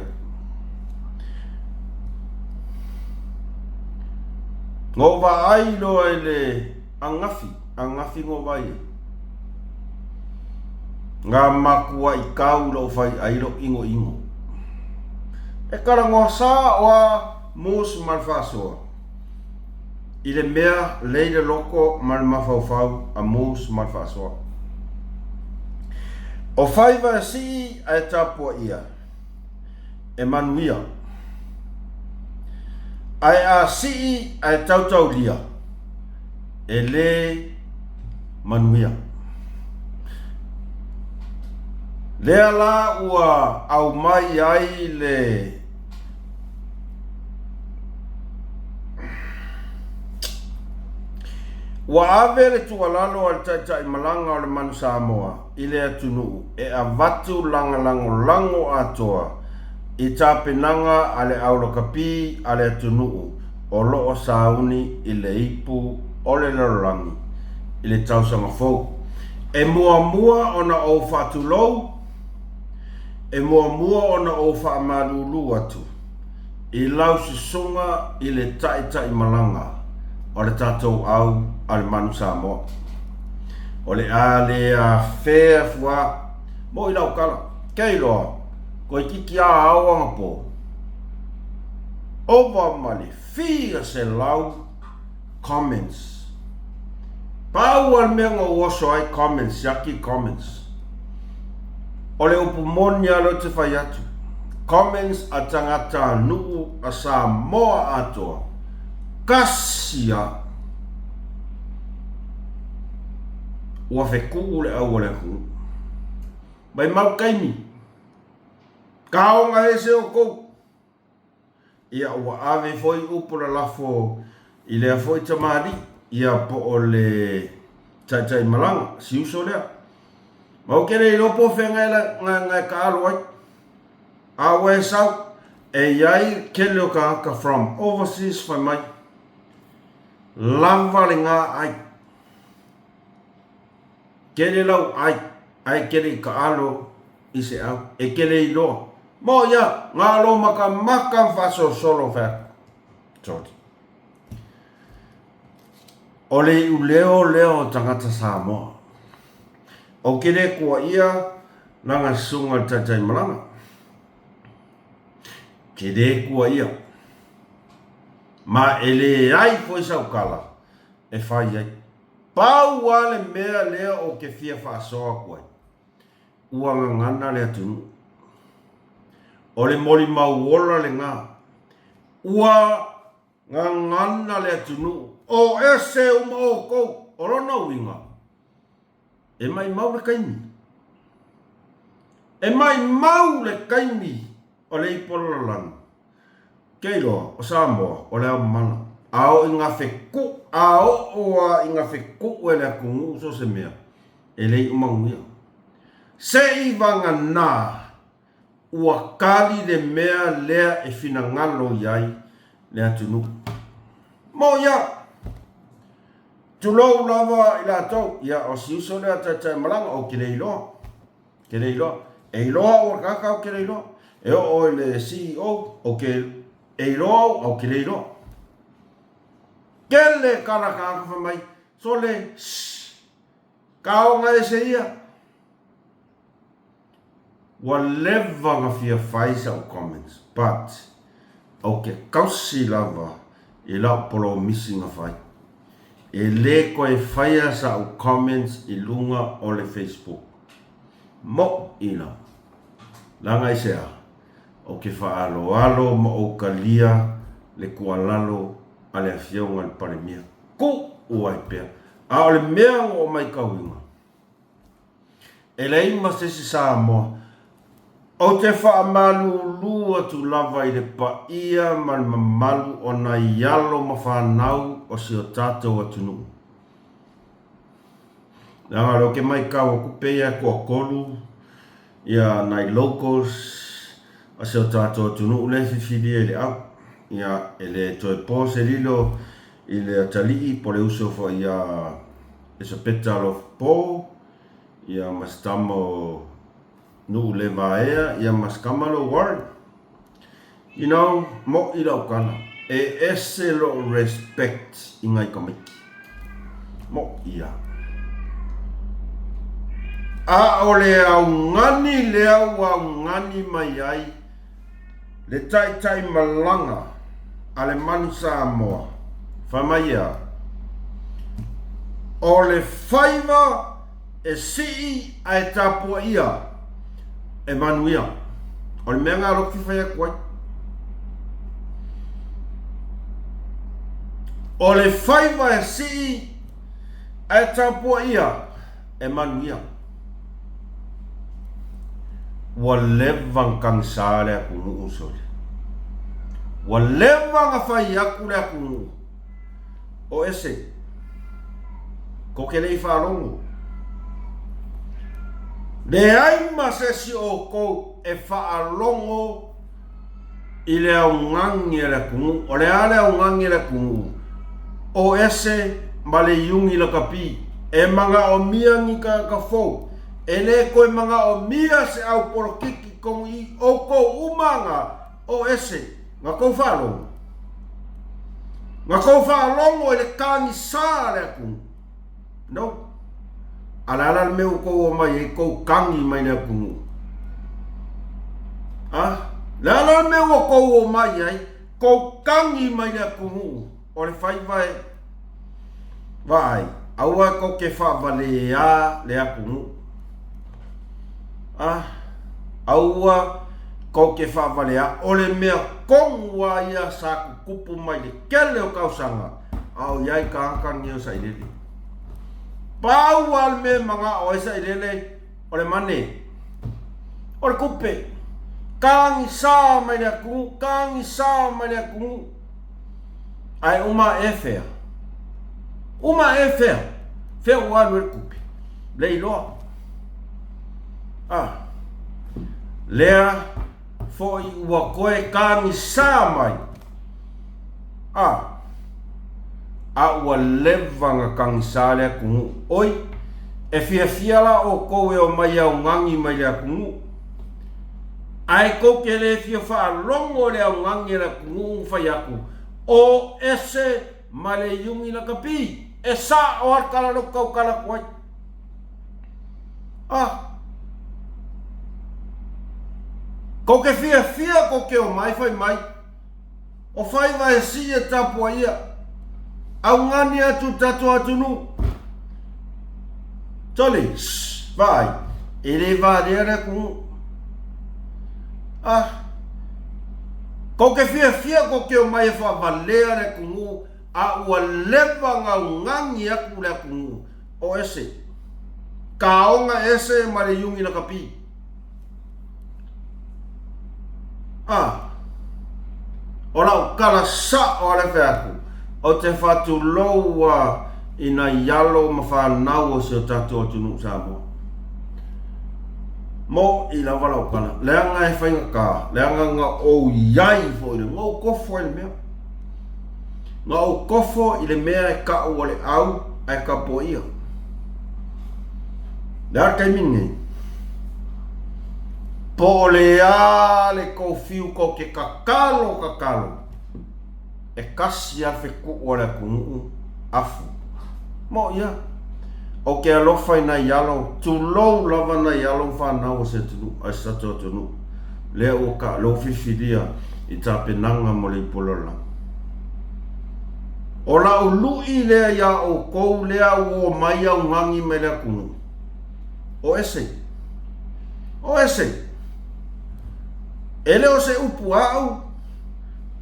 Speaker 1: ngō wa ai loa e le angafi ngō wa i. Ngā makua'i kau lo whai airo ingo. E kara ngō sā oa MUSS Ma Le Fa'asoa. I le mea leile loko ma le mawhauwhau a MUSS Ma Le Fa'asoa. O whaiva si a e tapua ia. E manuia. Ai a si ai tautau lia e le manuia lea la ua au mai ai le ua ave le tualalo al taitai malanga o le manu Samoa i le atunu e avatu lango atoa i tā penanga ale aurakapi ale atunuu o loo sauni i le ipu o le lalulangi i le tausanga fau. E mua ona o whatulou, e mua ona o whaamarulu atu i lau sisunga i le tai malanga o le tātou au ale manu Samoa. O le a whea fua mo i lau kala, kei loa. Ko i kiki a awanga po. Ova mali, fia se lau comments. Pau al mea ngā waso ai comments, yaki comments. O le upu moni alo te whai atu. Comments a tangata nuu a Samoa atoa. Kasia. Ua wheku le au le hu. Mai mau kaimi. Kaonga e se o kou. Ia ua ave foi upura lafo i lea foi tamari. Ia po o le tai malanga. Si uso lea. Mau kere i lopo whenga ngai ka alo ai. Awa e sau. E iai kele o kagaka from overseas whai mai. Lava le ngā ai. Kele lau ai. Ai kere i ka alo i se au. E kele i loa. Mo ia, ngā lo maka whaso solo whea. Toti. O le u leo tangata Samoa. O kere kua ia nanga sunga taitai malanga. Kere kua ia. Ma ele ai foi saukala. E whai ai. Pau wale mea lea o ke fia whaasoa koe. Ua ngana lea tunu. O le mori mauola le ngā. Ua ngana le atunu. O ese uma o kou. O rona winga. E mai mau le kaimi. E mai mau le kaimi. O le ipola lana. Keiloa o Samoa o le amana. Ao inga wheku. Ao oa inga wheku e le akungu so se mea. E le umanguia. Se i vanga nā. ua kali le mea lea e finangalo iai le atunu. Mo ia, tulou lava ila tau, ia o siuso le atatai malanga o kireilo. Kireilo, e iloa o kaka o kireilo, e o le CEO o ke e iloa o kireilo. Kele kala kaka mai, so le kaonga e se ia. Wa leva nga fia faisa o comments, but o ke kausi lava i lau polo missing a fai. E le koe faia sa o comments i lunga o le Facebook. Mo ina. Langa i sea. O ke whaalo alo ma o kalia le kualalo a le afionga le palemia. Ku uai pia. A o le mea o mai kauinga. E le ima se si saa moa. O te whaamalu lua tu lava i le paia ma le mamalu o na ialo ma whanau o si o tātou atunu. Nanga lo ke mai kawa kupea kua kolu ia nai locals a si o tātou atunu ule whiwhiri e le au. Ia e le toi pose lilo i le atalii po le uso fo ia e sa petalo po ia mastamo nu le vaea ia maskamalo warren. You know, mo i lau kana. E ese lo respect i ngai kamiki. Mo ia. A o le au ngani le au ngani mai ai. Le tai tai malanga. A le manu Samoa. Whamaia. O le whaiva e sii a e tapua ia. E manuia. O le mea ngā roki whaia kuai. O le whaiva e sii a e tapua ia. E manuia. Wa levang kang sale aku nuu sole. Wa levang a whai aku le aku nuu. O ese. Ko ke lei wharongo. Le aima se si o kou e whaalongo i le au ngangi le kungu. O le ale au ngangi le kungu. O ese ma le iungi la kapi. E manga o miangi ka fau. E le koe manga o mia se au porokiki kong i o kou umanga o ese. Nga kou whaalongo. Nga kou whaalongo e le kangi saa le kungu. No. Alala meu ko mai e ko kangi mai na kungu. Ah, lala meu ko mai ai ko kangi mai na kungu. O le fai vai. Vai, aua ko ke fa vale a le kungu. Ah, aua ko ke fa vale a o le mea kongwa ia sa kupu mai le kele o kausanga. Au yai ka kangi o sai lele. Pau al me manga o esa ilele o le mane o le kupe kangi sa mai na ku kangi sa mai na ku ai uma e fea fea o anu le kupe leilo lea foi ua koe kangi sa mai a ua levanga kangisale kungu. Oi, e fiafiala o koe o mai au ngangi mai le kungu. Ai ko ke le fia wha longo le au ngangi le kungu whai aku. O ese ma le yungi la kapi. E sa o arkala no kau kala kuai. Ko ke fia ko ke o mai whai mai. O whai vai si e tapua ia. Au ngani atu tatu atunu. Toli, vai. Ele vai le kungu. Ko ke fia ko ke o mai fa valea le kungu. A ua leva nga ngangi aku le kungu. O ese. Kaonga ese ma le yungi na kapi. O lau kala sa o le feaku. O te whatu loua ina ialo ma whanau o se o tatou atunu Samoa. mo i la wala kana leanga e whainga ka leanga nga o iai fo i le ngau kofo i le mea ngau kofo i le mea e ka o le au ai ka po ia lea kai mingi po le a le kofiu ko ke kakalo e kasi a feku o le kunu afu mo ia o ke alofa ina yalo tulou lava na yalo whanau se tunu ai sato tunu le o ka lo fifidia i tapenanga mo le polola o la o lui lea ia o kou lea o mai au ngangi me lea kunu o ese ele o se upu au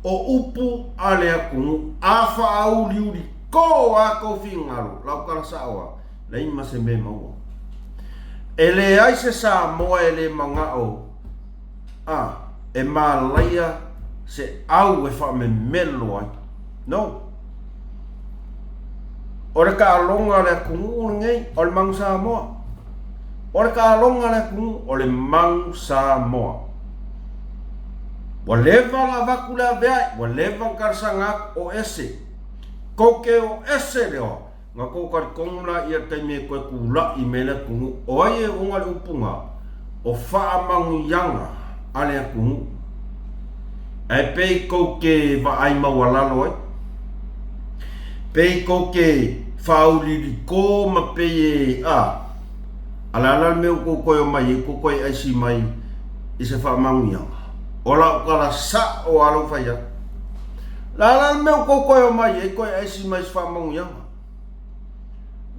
Speaker 1: o upu a lea kunu a wha au liuri ko a kou fingaru lau kala saoa lei ma se me maua ele ai se sa moa ele mangao e malaia se au e wha me melo ai no ore ka alonga le kungu ngei o le mang sa moa ore ka alonga le kungu o le mang sa moa wa leva la vakula vea wa leva karsanga o ese koke o ese leo nga ko kar kongla ia taime ko kula i mele kungu o ai o ngal upunga o fa mangu yanga ale kungu ai pe ko ke va ai mawala loi pe ko ke fauli ko ma pe ala me ko ko mai ko ko ai si mai i se fa mangu yanga ola kala sa o alo fa ya la me ko ko mai ko ai si mai fa mangu yanga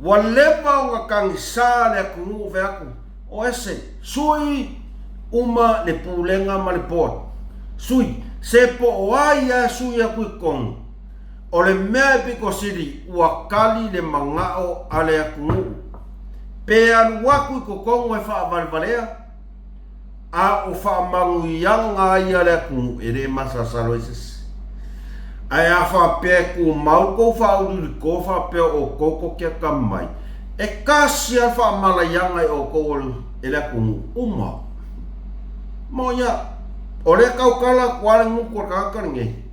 Speaker 1: walepa o nga kangisa le kungu ve aku o ese sui uma le pulenga ma le pot sui se po o ai a sui a kui kong o le mea piko siri ua kali le mangao a le kungu pe anu waku ko kongo e wha valvalea a o wha mangu ianga ai a le kungu e re masa salo eses ai a wha pe ku mau ko wha uri ko wha pe o koko kia kamai e kasi a wha malayanga e o kowolu e le kungu uma mo ia o le kaukala kuare nguku o kakaringe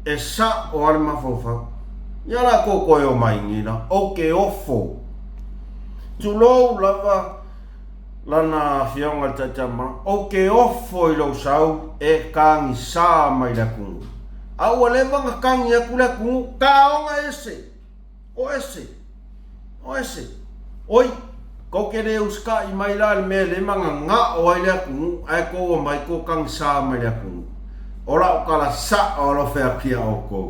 Speaker 1: e sa o ale mawhawhau ia la koko e o mai ngina o ke ofo tulou lava lana fionga tatama o ke ofo i lo sau e kangi sa mai le kungu au o lewa nga kangi a kule kungu kaonga ese oi ko ke re uska i mai la me le manga nga o ai le kungu ai ko o mai ko kangi sa mai le kungu ora o kala sa o lo fe akia o ko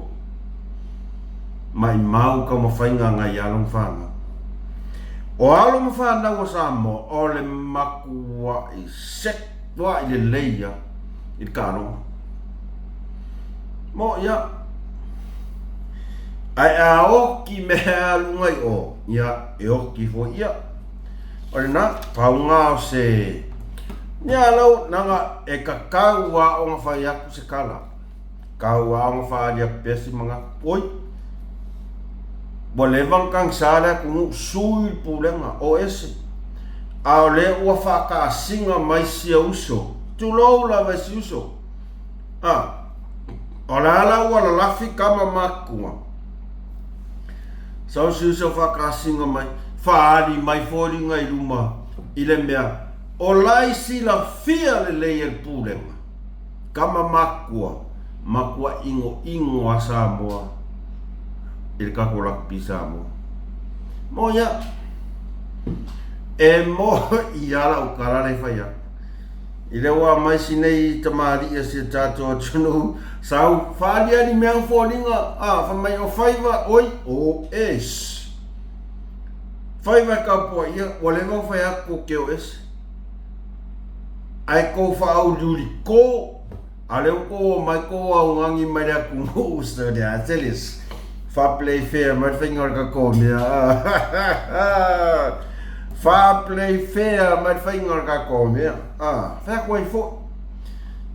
Speaker 1: mai mau ka mo fainga nga ya long fanga o alo mo fanga o samo o le makua'i set wa i le leia i kalo mo ia ai a o ki me alungai o ia e o ki fo ia o le na paunga o se nia lau nanga e kakau wa o nga whai aku se kala kau wa o nga whai alia pesi mga oi bolevang kang sala kung sui pulenga o ese a o le ua whaka singa mai sia uso tulou la vai si uso o la ala ua la lafi kama makua sau si uso whaka singa mai whaari mai fori ngai luma i le mea o lai si la fia le lei el pulenga kama makua ingo a Samoa il kakola pisa mo ya e mo ia o karare faya ile wa mai sinei tamari e se tato tunu sau falia ni me folinga fa mai o faiva oi o es faiva ka po ia o le mo faya ko ke o es ai ko fa au luri ko ale ko mai ko au ngangi mai ku usta de atelis fa play fair mai finger ka ko mia fa play fair mai finger ka ko mia fa ko fo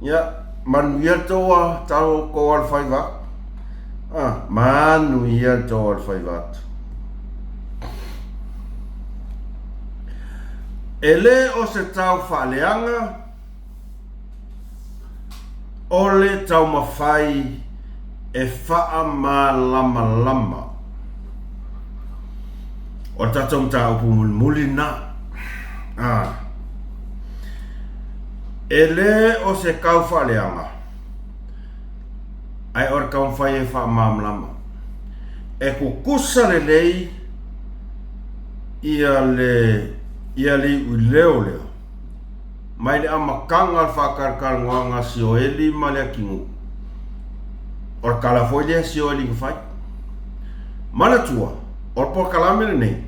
Speaker 1: ya man ia toa tau ko al faiva man ia toa al faiva E le o se tau whaaleanga, o le tau mawhai e wha ma lama. O tatou mta upu muli na. E le o se kau whaaleanga, ai ora kau mwhai e wha ma lama. E kukusa le lei ia li u leo. Mai le amakanga al whakarkar ngoanga si o eli ma le akingu. Or kala foi le si o eli ngwhai. Mana tua, or por kalamene nei,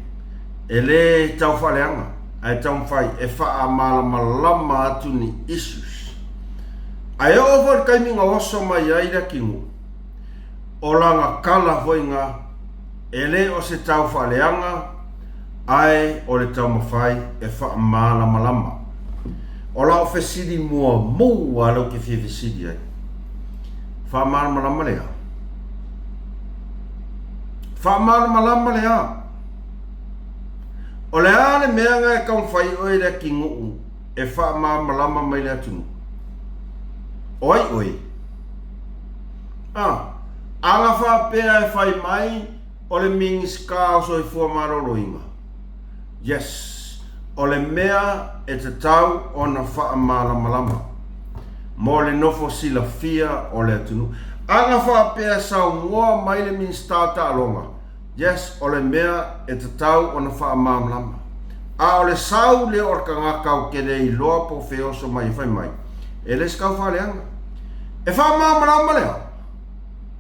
Speaker 1: e le tau whaleanga, ai tau mwhai e wha malama atu ni issues. Ai over kaiminga oso mai ai le akingu. O langa kala foi nga, e le o se tau whaleanga, ai o le tau mawhai e wha malama. O la o fesidi mua alo ke fi fesidi ai. Wha malama lea. Wha malama lea. O le ale meanga e kau whai oi le ki ngu e wha malama mai le atunu. Oi. Anga wha pēa e whai mai o le mingis ka o soi fua maroro inga. Yes. O le mea e te tau o na wha malama. Mo le nofo sila fia o le atunu. Anga wha pēa sau ngoa mai le minstata alonga. Yes, o le mea e te tau o na wha malama. A o le sau le orka ngā kau kere i loa po feoso mai whai mai. E le skau wha leanga. E wha malama lea.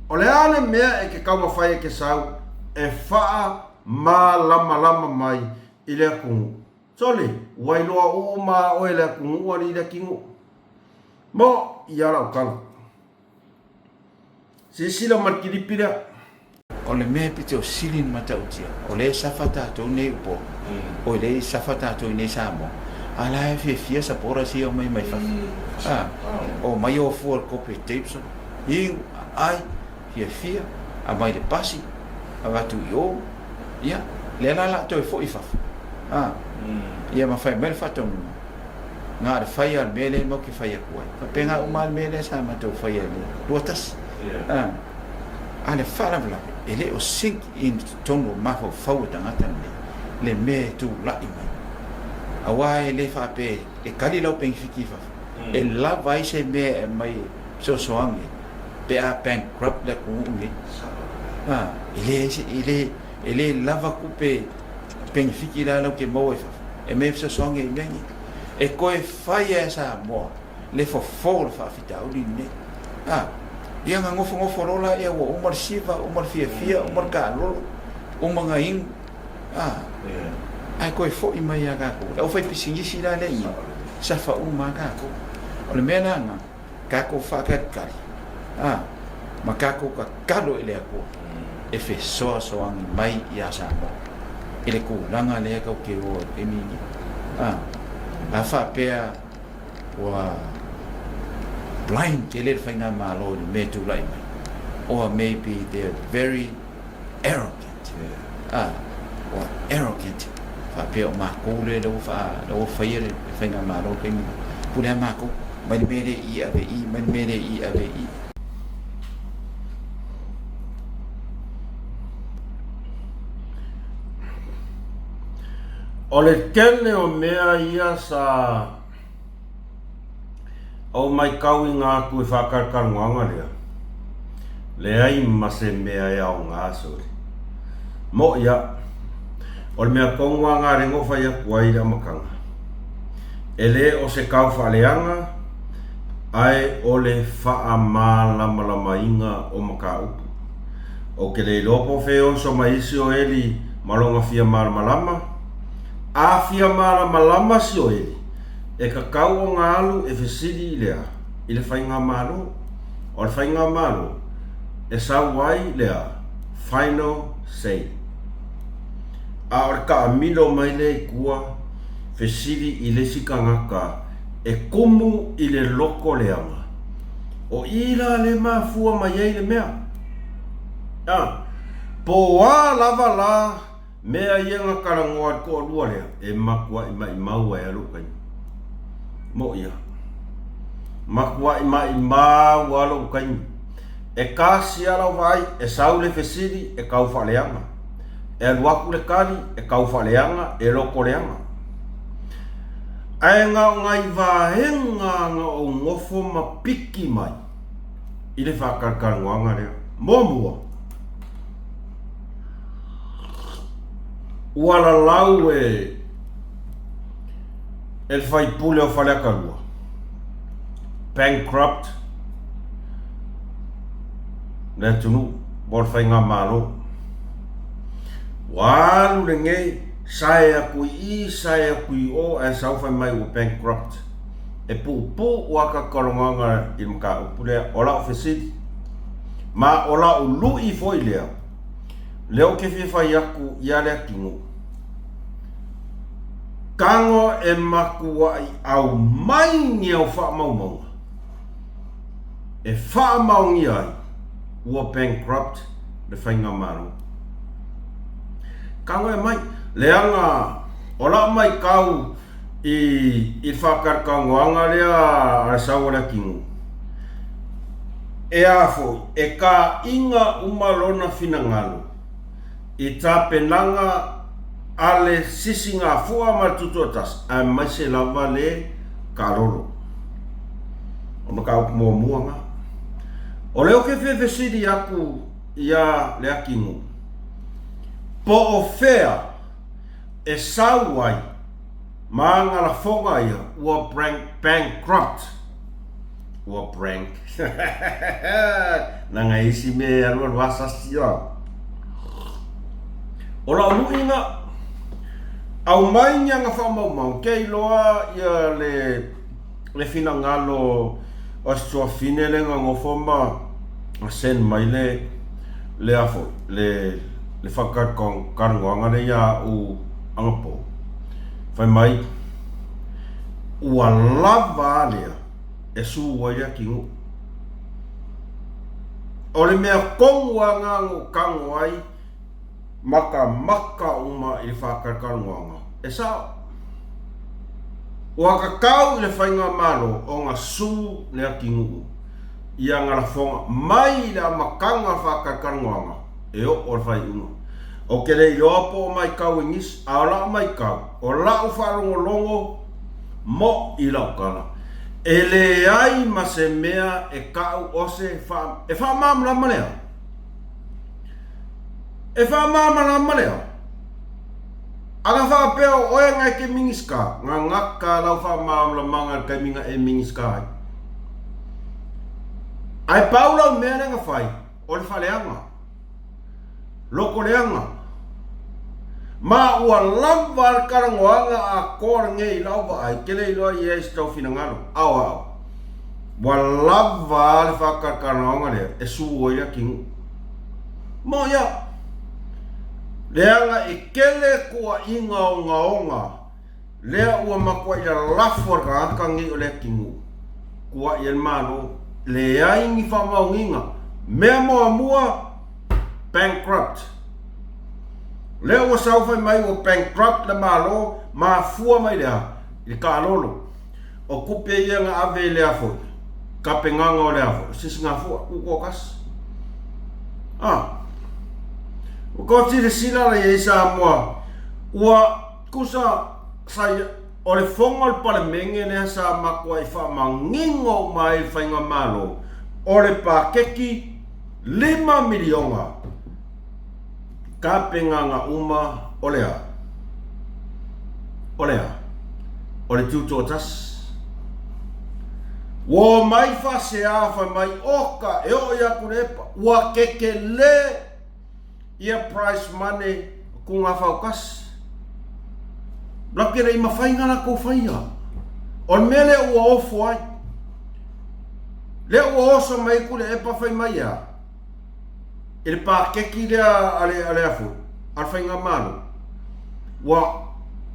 Speaker 1: O le ale mea e ke kau mawhai e ke sau e wha malama mai i le akungu. Sole, wailoa o ma o ele akungu ari le kingu. Mo, iara o kala. Sisila markiripira.
Speaker 2: O le mea pite o silin matautia. O le safata tau nei upo. O le safata tau nei samo. Ala e fia sa pora si o mai fa. O mai o fuar kope tapes. Iu, ai, fia. A mai le pasi. A watu i o. Ia, le la to e fo i fafu. Ia ma fai mele fatou nga de fai al mele mo ki fai ko pa penga o mal mele sa ma to fai le lotas ale fara bla ele o sink in tono ma fo fau tanga tan le me tu la i mai awa ele fa pe e kali lo pen fikifa e la vai se me mai so soangi pe a bankrupt le ko ngi ele lava coupe pen fikira lo ke mo e me se songe i mengi e koe fai e sa moa le fo fa fita uli ne ia nga ngofo rola e o umar siva umar fia umar ka lolo umanga in ai koe fo i mai aga ko o fai pisingi sila le i sa fa uma ka ko o le mena nga ka ko fa ka kali ma ka ko ka kalo ele ko e fe so ang mai ia sa mo ele ko langa le ka ke o emi a fa pea wa blind ele fainga malo me tu lai mai or maybe they're very arrogant or arrogant fa pea ma ko le do fa ele fainga malo ke mi pula ma ko mai mere i ave i
Speaker 1: O le kele o mea ia sa o mai kau i ngā kui whakarkaruanga lea. Le ai ma se mea ia o ngā sori. Mo ia, o le mea kongua ngā ringo whai a kuai le amakanga. E le o se kau whaleanga, ai o le wha malama inga o maka upu. O ke le lopo feo so mai isi o eli malonga fia malama. A fia malama si o ele. E ka kau o ngā alu e fesidi i lea. I le whainga malo. O le whainga malo. E sawai lea. Final say. A o ka amilo mai le i kua. Fesidi i le sikangaka. E kumu i le loko leanga. O ila le mafua mai ei le mea. Po a lava la. Mea ianga karangoa ko lua lea, e makua'i mai maua e alu kai. Mo ia. Makua'i mai mau alu kai. E kasi alau vai, e saule fesiri, e kau whaleanga. E aluaku le kari, e kau whaleanga, e loko leanga. Ai ngau ngai vahenga nga o ngofo mapiki mai. I le whakarangoanga lea. Momua. Wala lau e el fai pule o fale akalua. Bankrupt. Le tunu, bol fai ngā malo. Walu le ngei, sae a kui o, e sau fai mai o bankrupt. E pu waka karonganga i mka upulea, ola o fesidi. Ma ola o lui foi lea. Leo ke fai aku ia lea kingu. Kango e makua'i au mai ni au whaamaumau. E whaamaungi ai, ua bankrupt le whainga maro. Kango e mai, leanga, ola mai kau i whakarkangoanga lea a saua lea kingu. E afo, e ka inga umalona finangalo. I tā penanga ale sisi ngā fua martutu atas, a mai se lava le karolo. Ono ka upu mua ngā. O leo ke whewhesiri aku ia le akingu. Po o whea e sauai ma ngala whonga ia ua bankrupt. Ua brank. Nanga isi me alua wasasi au. Ola uinga au mai nga whamau kei loa ia le fina ngalo o stua fine le nga ngofoma sen mai le afo le whakat kong karangoanga le ia u angapo whai mai ua lava lea e suwa ia kingu o le mea kongua ngā kango ai maka uma i le whakarakarangoanga. E sao? Ua kakau i le whainga malo o ngā su le akingu. Ia ngā whonga mai le amakanga whakarakarangoanga. E o le whai unga. O ke le iopo o mai kau ingis, a o lau mai kau. O lau wharongolongo mo i lau kala. E le ai ma se mea e kau ose e whamamla malea. E whamamana maleo. Anga whapeo oe ngai ke mingiska. Ngā ngaka lau whamamala manga kai minga e mingiska ai. Ai paulau mea renga whai. O le whaleanga. Loko leanga. Ma ua lava al karangoanga a kore ngei lau wa ai. Kele iloa i eis tau fina ngalo. Au. Ua lava al whakarakarangoanga lea. E suo ia kingu. Mo ia. Leanga i kele kua inga o ngaonga. Lea ua makua i a lafua raka ngi o lea kingu. Kua i el mano. Lea ingi whamaunginga. Mea mua bankrupt. Lea ua saufai mai o bankrupt le malo. Ma fua mai lea. I ka alolo. O kupe ia nga ave lea fo. Ka penganga o lea fo. Sisi ngā fua. Ukokas. Ko tiri sila la ye sa moa. Ua kusa sai o le fonga pale menge ne sa makua i whamangingo mai whainga malo. O le pakeki 5 milionga. Ka penganga uma o lea. O le tutotas. Wo mai whasea whai mai oka e o ia kurepa. Ua keke le ia price money ku ngā whaukas. Laki rei mawhainga na kou whaia. O mele ua ofo ai. Le ua osa mai ku le epa whai mai a. I le pākeki lea ale afu. Al whainga manu. Wa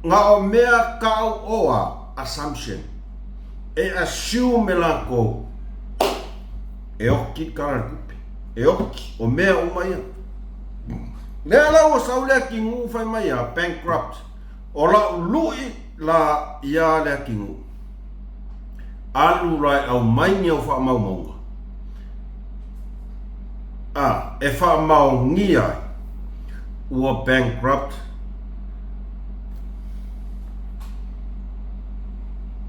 Speaker 1: ngā o mea kau oa assumption. E assume la kou. E oki kara kupe. E oki o mea umaia. Lea lau o saulea ki ngu fai mai a bankrupt. O la lui la ia lea ki ngu. Alu rai au maingi au wha mau maunga. E wha mau ngia ua bankrupt.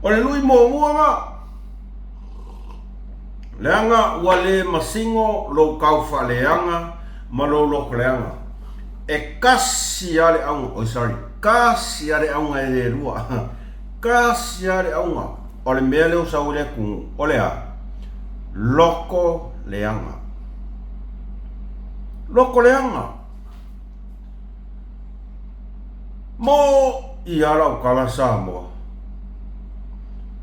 Speaker 1: O le lui mo muanga. Leanga ua le masingo lo kau wha leanga ma lo loko leanga. E kasi ale aunga, kasi ale aunga e le rua. Kasi ale aunga. O le mea leo sau lea kungu. O lea, loko leanga. Loko leanga. Mo i ala o kala Samoa.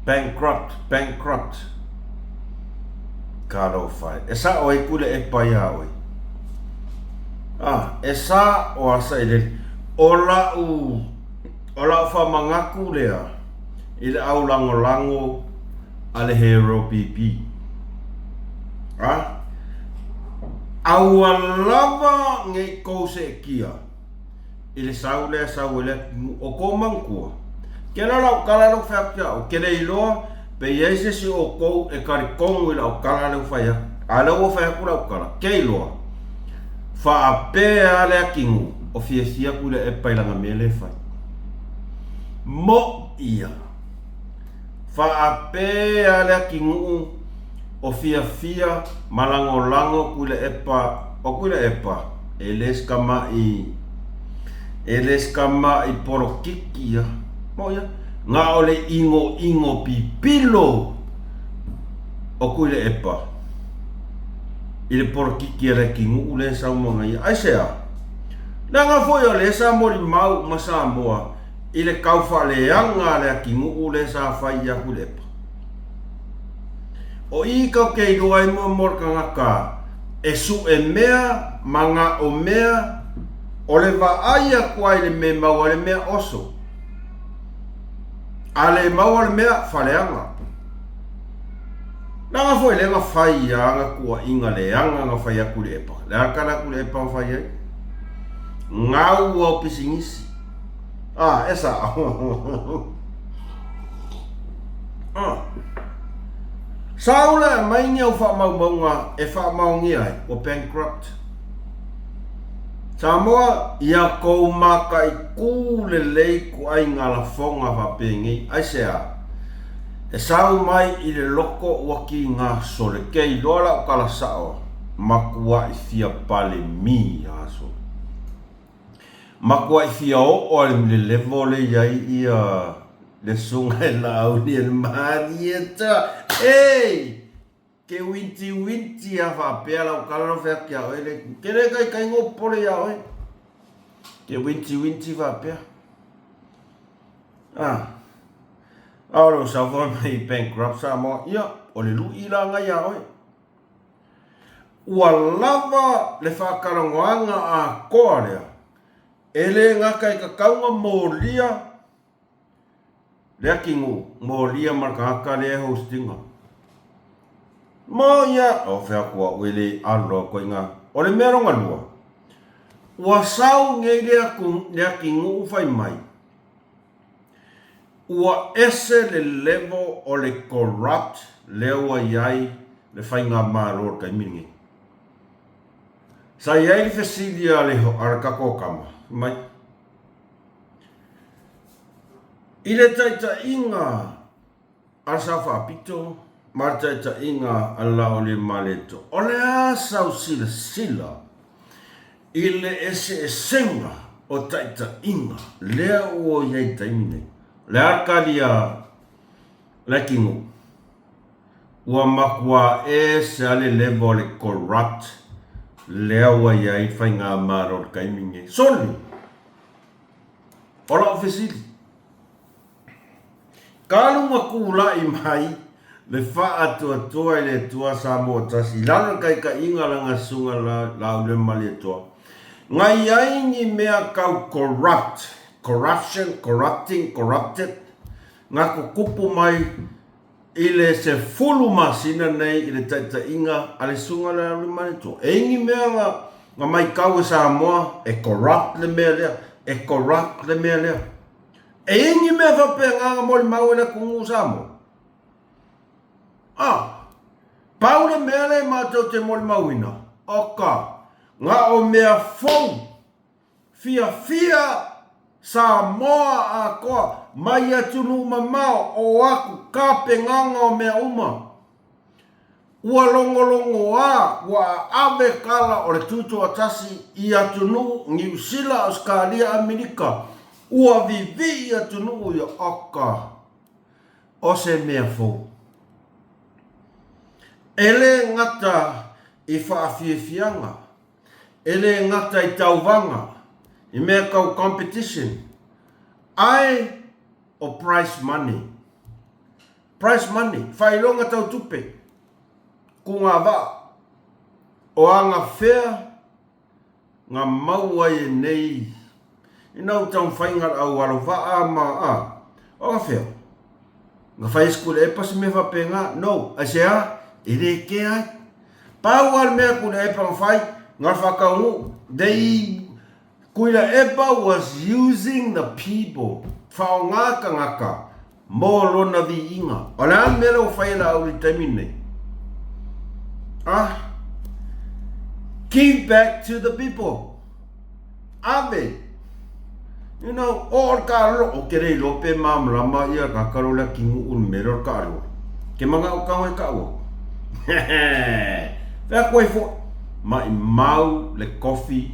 Speaker 1: Bankrupt. Karo fai. E sa o e kule e pai aoi. E sa o asa i le. O la u wha mangaku lea. I le au lango ale hero pipi. Au lava ngai kouse e kia. I le sau lea o ko mangkua. Kena lau kala lau whakea o kene iloa pe yeise si o kou e karikongu i lau kala lau whaia. A lau o whaia ku lau kala. Ke iloa. Wha a pēa lea kingu o fia kule e pailanga me le whai. Mo ia. Wha a pēa lea kingu o fia malango kule e pa o kule e pa. E les kama i poro kikia. Moia, ngā ole ingo pipilo o kuile epa. I le porokiki e ki ngu ule sa umonga ia. Ai sea, na ngā foi o le sa mori mau ma Samoa i le kauwha leanga le ki ngu ule sa whai ia kuile epa. O i kau kei doa i mua morka ngaka e su e mea manga o mea o le va aia kuai le me mau le mea oso. Ale mau ale mea whaleanga. Nanga foi le nga whai anga kua inga leanga nga whai aku le epa. Le akana ku le epa whai ai. Ngau au pisingisi. Esa. Saula mai ngia u wha mau maunga e wha mau ngia ai o bankrupt. Samoa ia kou maka i kūle lei ku ai ngala fonga whapengi. Ai sea, e sau mai i le loko waki ngā sole kei lola o kala sao makua'i fia pale mi aso. Makua'i fia o le levo le iai ia le sunga e lau ni e maani e ta. Ke winti a whapea lau kala no whea kia oe le. Kere kai ngō pole ia oe. Ke winti whapea. Aoro sa whai mai bankrupt Samoa. Ia, o le lui la ngai a oe. Ua lava le whakarongoanga a koa lea. Ele ngaka i ka kaunga mōlia. Lea kingu, mōlia marka lea hostinga. Mo ia o whea kua uele alo koe ngā. O le mea ronga lua. Ua sau ngei lea ki ngu whai mai. Ua ese le level o le corrupt lewa iai le whai ngā māror kai miringi. Sa iai le whesilia le ho arakako kama. Mai. I le taita inga asa whapito. Marta ita inga ala o le maleto. O le asau sila. I le ese senga o taita inga. Lea ua iai taimine. Le arkalia le kingu. Ua makua se ale levo le corrupt. Lea ua iai whai ngā maro kaimine. Soli. Ola ofisili. Kalunga kula i mai. Le wha atua i le tua Samoa tasi. Lana kai ka inga langa sunga la ule mali atua. Ngai aingi mea kau corrupted. Ngā kupu mai i le se fulu masina nei i le taita inga ale sunga la ule mali atua. E ingi mea ngā Nga mai kau sa moa e corrupt le mea lea. E corrupt le mea lea. E ingi mea whapenganga mo le mau ena kungu sa mo. Pau le mea le mātou te mo le mau ina. Oka. Nga o mea fong. Fia sa moa a koa. Mai atunu mamao o aku ka penganga o mea uma. Ua longolongo ua ave kala o le tutu atasi i atunu New Zealand Australia Amerika. Ua vivi atunu i oka. O se mea fo. Ele ngata i whaafiafianga. Ele ngata i tauvanga. I mea kau competition. Ai o prize money. Prize money. Whailonga tau tupe. Kunga wa. O anga whea. Ngā maua e nei. Inau tau whaingat au alo waa maa. O ngā whea. Ngā whai skule e pasi me whapenga. No. Asea. Ere ke ai. Pau al mea kuna e pang whai. Ngā whakaungu. They kuila epa was using the people. Whao ngaka ngaka. Mō lona vi inga. O le an mera o whaila au li taimine. Give back to the people. Ave. You know, or karo. O kere lope mamrama ia kakaro la kingu un mera karo. Ke manga o kawe ka o. Wea koe fo. Mai mau le coffee.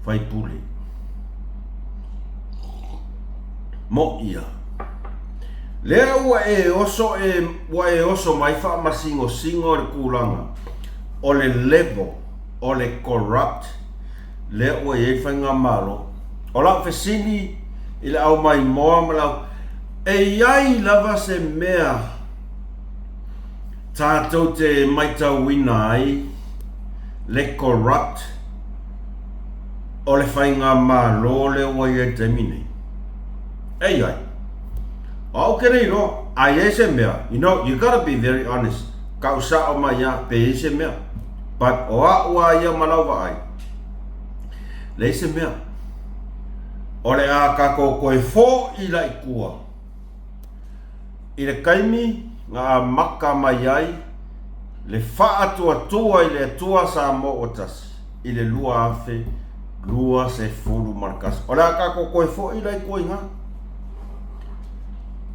Speaker 1: Fai pule. Mo ia. Lea ua e oso mai wha masingo singo le kulanga. O le level. O le corrupt. Lea ua e whainga malo. O lau whesini. Ila au mai moa malau. E iai lava se mea. Tātou te maita wina ai. Le corrupt. O le whainga malo le ua e te mine. Ei ai. O kere no, ai e se mea. You know, you gotta be very honest. Kau sa o mai a pe e se mea. But o a ua ia malau wa ai. Le se mea. O le a kako koe fo i lai kua. I le kaimi, ngā maka mai ai. Le wha atua i le atua sa mo o tasi. I le lua afe, lua se fulu markas. O le a kako koe fo i lai kua inga.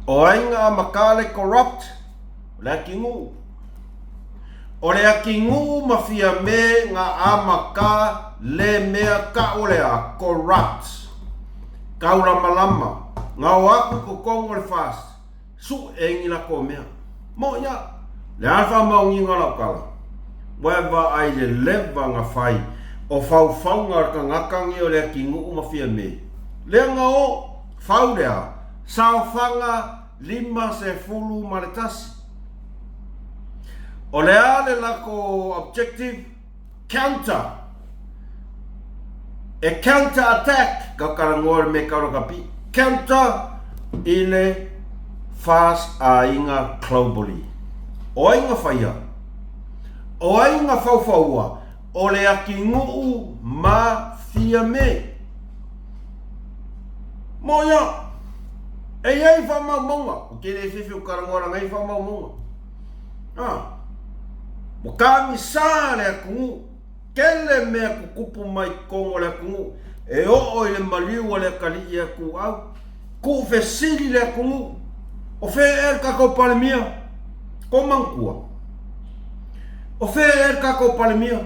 Speaker 1: O ainga makale corrupt, le kingu. O le kingu mafia me ngā amaka le mea ka o le a corrupt. Kaura malama, ngā waku ko kongo le fast. Su engi la ko mea. Mo ia, le alfa maungi ngā lau kala. Wewa ai le leva ngā whai. O fau ngā ngakangi o le kingu mafia me. Le ngā o, fau lea. Sao whanga 5 maletasi. O le ale lako objective counter. E counter attack. Ka karangoa me karokapi. Counter ile fast a inga globally. O inga whaia. O inga whauwhaua. O le aki nguu ma fia me. Moia. E ai wha mau monga. O kere whiwhi o karangoara ngai wha mau monga. Mo kāmi sā le akungu. Kele mea kukupu mai kongo le akungu. E o i le maliu le kali i aku au. Ku whesiri le akungu. O whe kako palemia. Ko mankua. O whe kako palemia.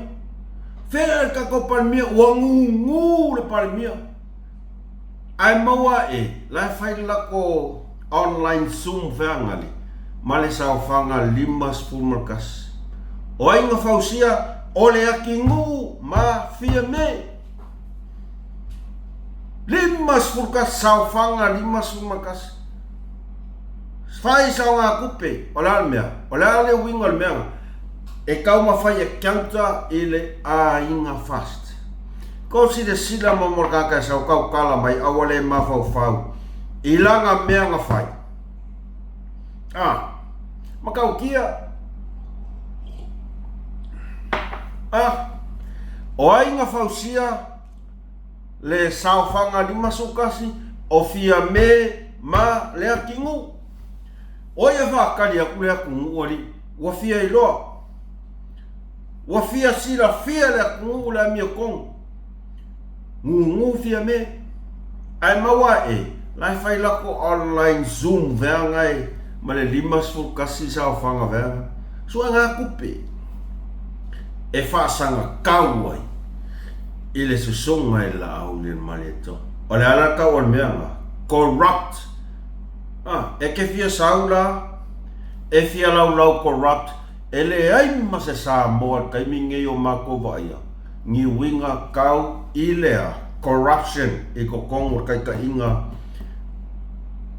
Speaker 1: Whe kako palemia. Ua ngu le palemia. Ai maua lai whai lako online Zoom wheangali. Male sao whanga 5 markas. O inga whausia, o le aki ngu ma fia me. 5 markas sao whanga 5 markas. Whai sao ngā kupe, o le ale mea, o le ale winga le mea. E kau ma whai e counter i le a inga fast. Ko si de sila mo kaka sa kau kala mai awale ma fau. Ilanga mea nga fai. Makau kia. O ai ngā whausia le saofanga lima sukasi o fia me ma lea kingu. O ia whakari aku lea kungu ori wa fia i loa. Wa fia sira fia lea kungu lea mia kong. Ngu fia me. Ai mawa e. Lai whai lako online Zoom vea ngai ma le lima sukasi saofanga vea. Sua ngā kupe. E whaasanga kauai. I le susonga i la au le maneto. O le ala kau al meanga. Corrupt. E ke fia saula. E fia lau corrupt. E le ai ma se sa moa taiminge o mako vaia. Ngi winga kau i lea. Corruption. E ko kongo kai ka inga.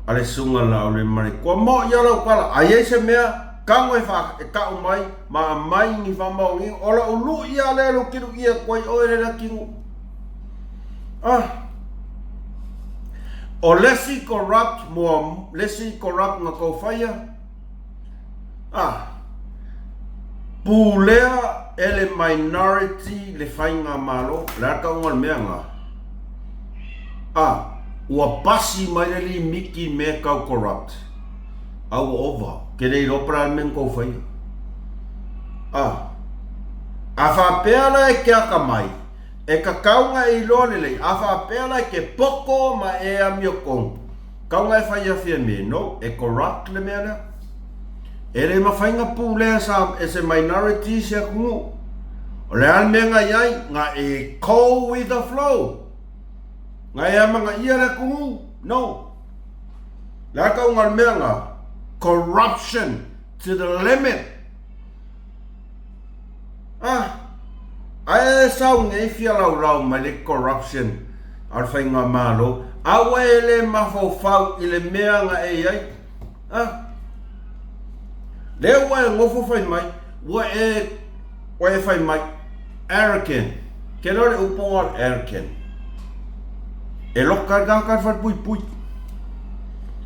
Speaker 1: Ale sunga la au le maneto. Kua mo ia lau kala. Ai se mea. Kango e wha, e kau mai, ma mai ni whamau ngi, ola ulu ia lelo kiru ia koi oere na kingu. O lesi corrupt, mua lesi corrupt nga kou whaia. Pūlea ele minority le whainga malo, lea kau ngal mea ngā. Ua pasi mai li miki me kau corrupt. Au ova. Ke rei ropara men kou whai. A whapea la e kia ka mai. E ka kaunga i lone lei. A whapea la e ke poko ma e a mio kong. Kaunga e whai a whia me. No, e corrupt le mea lea. E rei ma whainga pūlea sa e se minority se a kungu. O le an mea ngai ai, ngā e go with the flow. Ngā e amanga ia le kungu. No. Lea kaunga mea ngā. Corruption to the limit. Ai sau ngai fia lau mai le corruption ar whainga malo. Awa e le mawhau i le mea nga e ai. Lea wa e ngofo whai mai. Wa e whai mai. Arrogant. Ke lore uponga arrogant. E lokar gangkar whai pui pui.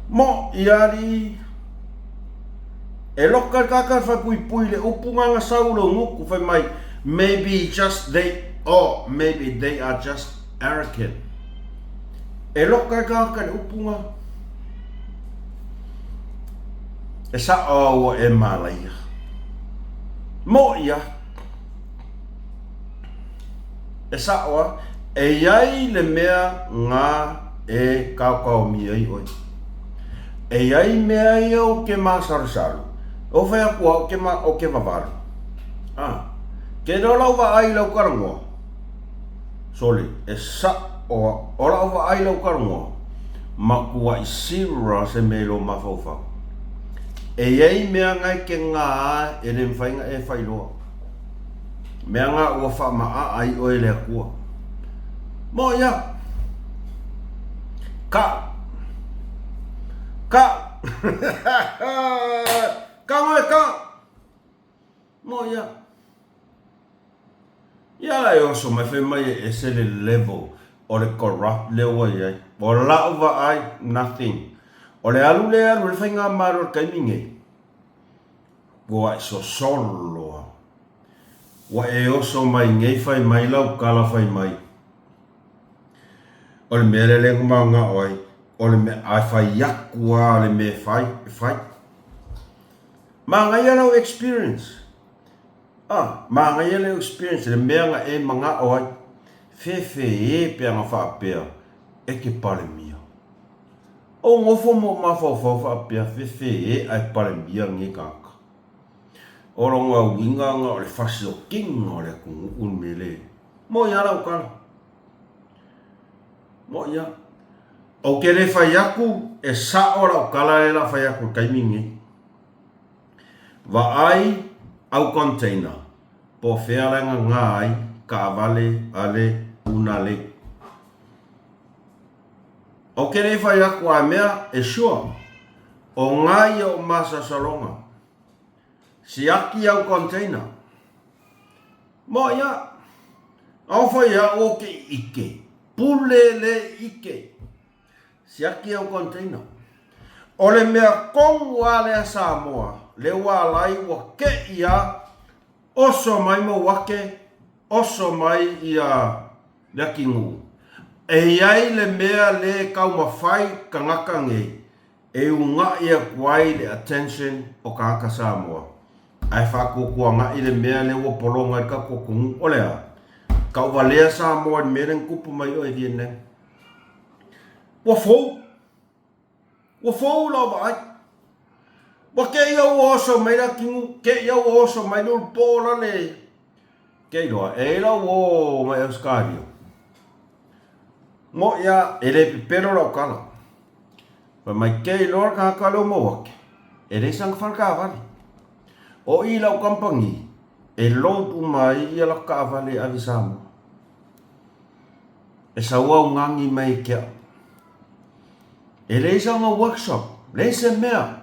Speaker 1: Mo iari. E lokar kakar whai pui pui le upunga nga saulo nguku whai mai. Maybe they are just arrogant. E lokar kakar le upunga. E sa awa e malaia. Mo ia. E sa awa. E iai le mea ngā e kaukau mi ai oi. E iai mea i o ke masarusaru. O whai akua o ke wawaru. Ke lau wa ai lau karangoa. Sorry, e sa o lau wa ai lau karangoa. Makua'i sira se melo mawhauwhau. E iei mea ngai ke ngā e re mwhainga e whailoa. Mea ngā ua wha maa ai o e lea kua. Mo ia. Ka. Ka. Mo ia. Ia lai oso mai whai mai e se le level o le corrupt leo ai. O lau wa ai, nothing. O le alu le whai ngā maro kai minge. Wa e so solo. Wa e oso mai ngei whai mai lau kala whai mai. O le mea le ngā ngā oi. O le me ai whai yakua, o le me whai. Ma ngai alau experience. Ma ngai alau experience. Le mea ngā e mga oi. Fefe e pia ngā whaapea. E ke pare mia. O ngofo mo ma whaapea. Fefe e ai pare mia nge kaka. O ronga winga ngā o le whasi o kinga o le kungu unmele. Mo ia lau kala. Mo ia. O ke re whai aku e sa ora o kala e la whai aku kaimingi. Wa ai au container. Po whealenga ngā ai ka avale ale unale. O ke re whai aku a mea e sure. O ngai o masa salonga. Si aki au container. Mo ia. Au whai au ke ike. Pulele ike. Si aki au container. O le mea kongu ale a Samoa. Le wā lai wa ke ia. Oso mai mo wake. oso mai ia lakingu. E ai le mea le kau mawhai kagaka ngei. E unga ia kuai le attention o kagaka Samoa. Ai whakokua ngai le mea le ua polonga i ka kokungu o lea. Kau walea Samoa ni meren kupu mai o e Vietnam. Ua fou lau vai. Wa ke iau oso mai lakingu, ke iau oso mai lul pola le. Ke iloa, e lau o mai Euskario. Mo ia, e le pipero lau kala. Pa mai ke iloa kagaka leo mawake. E le sang whalka avali. O i lau kampangi, e lotu mai ia lau ka avali avi Samoa. E saua ungangi mai kia. E le isanga workshop, le se mea.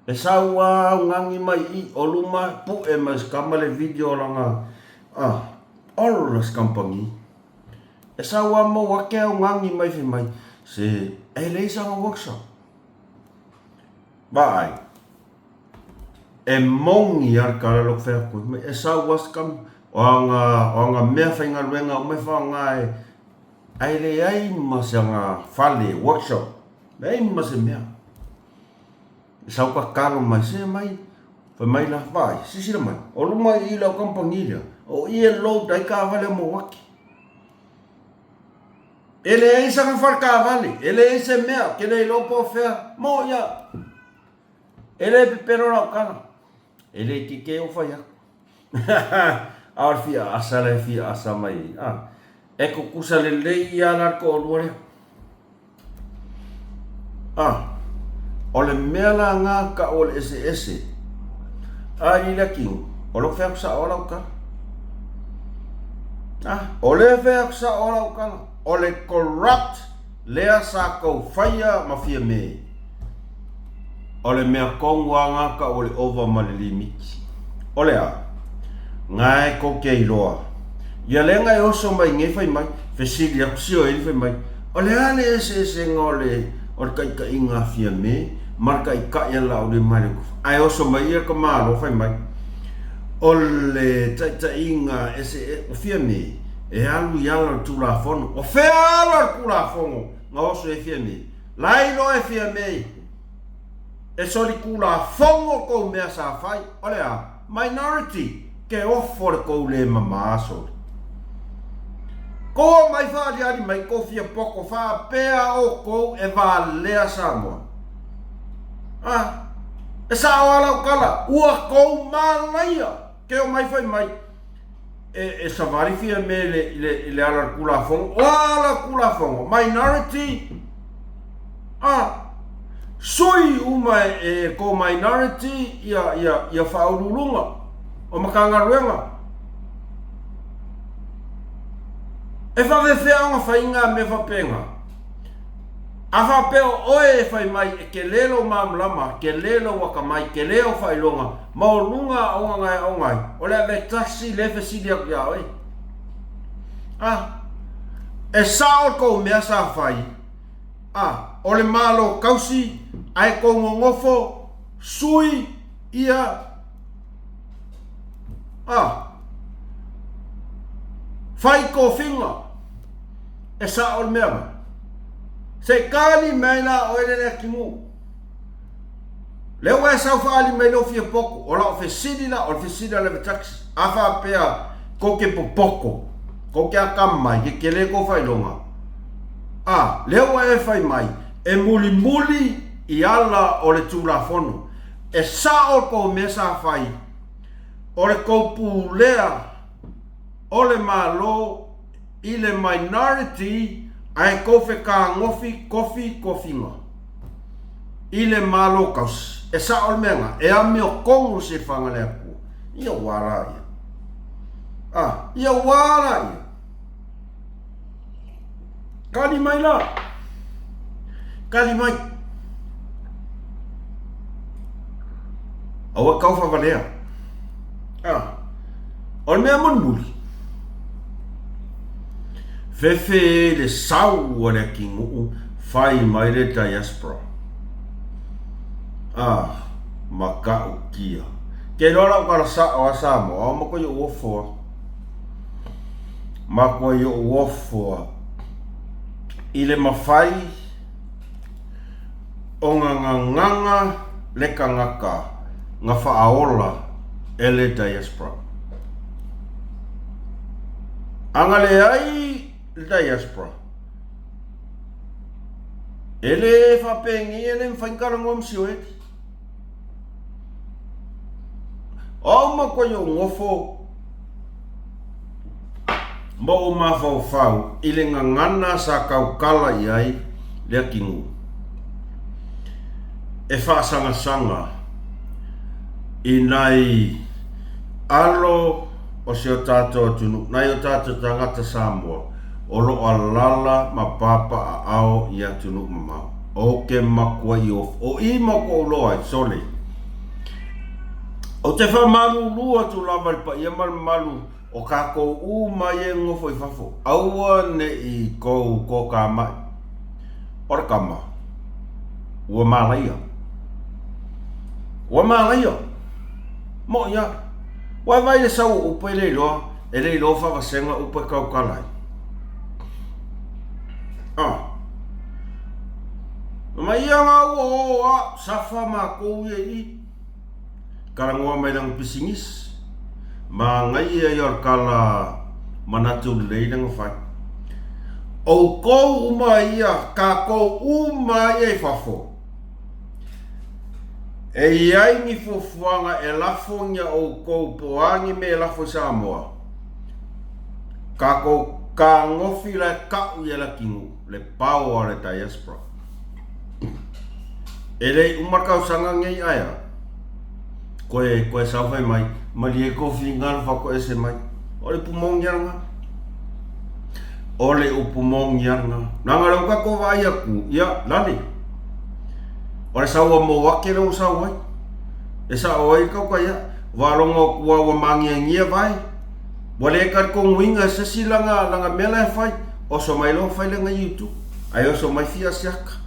Speaker 1: E saua ungangi mai I o luma pu e mas kamale video langa. Olas kampangi. E saua mo wake ungangi mai fi mai. Se e le isanga workshop. Vai. E mongi ar kala lo fea kui. E saua skam. O anga mea whainga luenga o me whaonga e. Ai le ai masanga fale workshop. Ai mas e mea. Sau ka kalo mai se mai. Fa mai la vai. Sisira mai. O luma I lau kampangiria. O I e lo dai ka vale mo waki. Ele ai sanga wharka vale. Ele ai se mea. Kele I lopo fea. Mo ia. Ele pipero rau kana. Ele kike o whai aku. Aur fia asa le fia asa mai. Eko kusa le lei ia larko o luare. O le mea la ngā ka o le ese. I lakingu. O lo whea kusa o lau kala. O le whea kusa o lau kala. O le corrupt lea sa kou whaia ma fia me. O le mea kongua ngā ka o le over ma le limiti. O le a. Ngai ko ke iloa. Ia le ngai oso mai nge whai mai. Fesili aku sio e whai mai. O le ale ese ngā o le kai inga fia me. Marka I ka ia lau le mai. Ai oso mai ia ka malo whai mai. O le tai inga ese o fia me. E alu iala tula fono. O fea ala tula fono. Nga oso e fia me. Lailo e fia me. E soli kula fongo ko mea sa whai. O le a. Minority. Ke ofo le kou le mamaaso. Ko mai whaali ari mai ko fia poko wha pea o kou e wā lea Samoa. E sa o alau kala. Ua kou mālaia. Ke o mai whai mai. E savari fia me le ala kula fongo. O ala kula fongo. Minority. Sui uma e ko minority ia whaurulunga. O makanga ruenga. E whawewhea nga whainga me whapenga. A whapeo oe whai mai e ke lelo mamlama, ke lelo waka mai, ke leo whailonga, maulunga o ngai o ngai. O lea me tasi lefe sidi aku ia oi. E sao kou mea sa whai. O le malo kausi, ai kou ngofo, sui, ia, whai ko whinga. E sa o mea mai. Se kali mai la o ele le kingu. Leo e sa whaali mai lo fia poko. O la o fesidi la, o fesidi la le taxi. A wha pea ko ke po poko. Ko ke a kamai, ke ke le ko whailonga. Leo e whai mai. E muli muli I ala o le tūra fono. E sa o ko me sa whai. O le koupu lea, o le malo, I le minority, ai kofe ka ngofi, kofinga. I le malo kaus. E sa o le menga, e ami o kongu se whanga le aku. Ia wara ia. Ia wara ia. Kali mai la. Kali mai. Awa kau whawalea. O le mea monmuli. Fefe le sau o le kingu whai mai le diaspora. Makau kia. Ke lora o kara sa o Samoa, o mako i uofoa. makua'i o uofua i le mawhai o nganga le kagaka ngā whaaola e le diaspora. Anga le ai le diaspora. E le whapengi e le mwhainkarango msiweti. O makua'i o ngofo mo o mawhau i le ngangana sa kaukala i ai le kingu. E whaasanga i nei alo o se o tātou tunu, nei o tātou tangata Samoa, o lo alala ma papa a ao i atunu mamau. O ke makua'i o i mako o loa i sole. O te whamalu lua tu lava pa ia malu o kako uma e ngofo i fafo. Aua ne i kou koka mai. Ora kama. Ua malaia. Ua malaia. Mo ia. Wa vai le sau upa i leiloa. E leiloa whakasenga upa kaukalai. Ma ia ngā ua safa ma kou i. Karangoa mai lang pisingis. Ma ngai e yor kala manatu lei lang whai. O kou uma ia, ka kou uma ia i whafo. E iai ngi fufuanga e lafo ngia o kou poangi me lafo Samoa. Ka kou ka ngofi la kau ia la kingu, le pao a le diaspora. E lei umakau sanga ngai aia. Koe sawhai mai, mali e kofi ngal whako ese mai. O le pumong yaranga. O le upumong yaranga. Nanga rau kako vai aku, ia, lani. O le sawa mo wake rau sawai. E sa oi kau ka ia. Walongo kua wa mangia ngia vai. Wale kat kong winga sasi langa mela e fai. Oso mai lo fai langa YouTube. Ai oso mai fia siaka.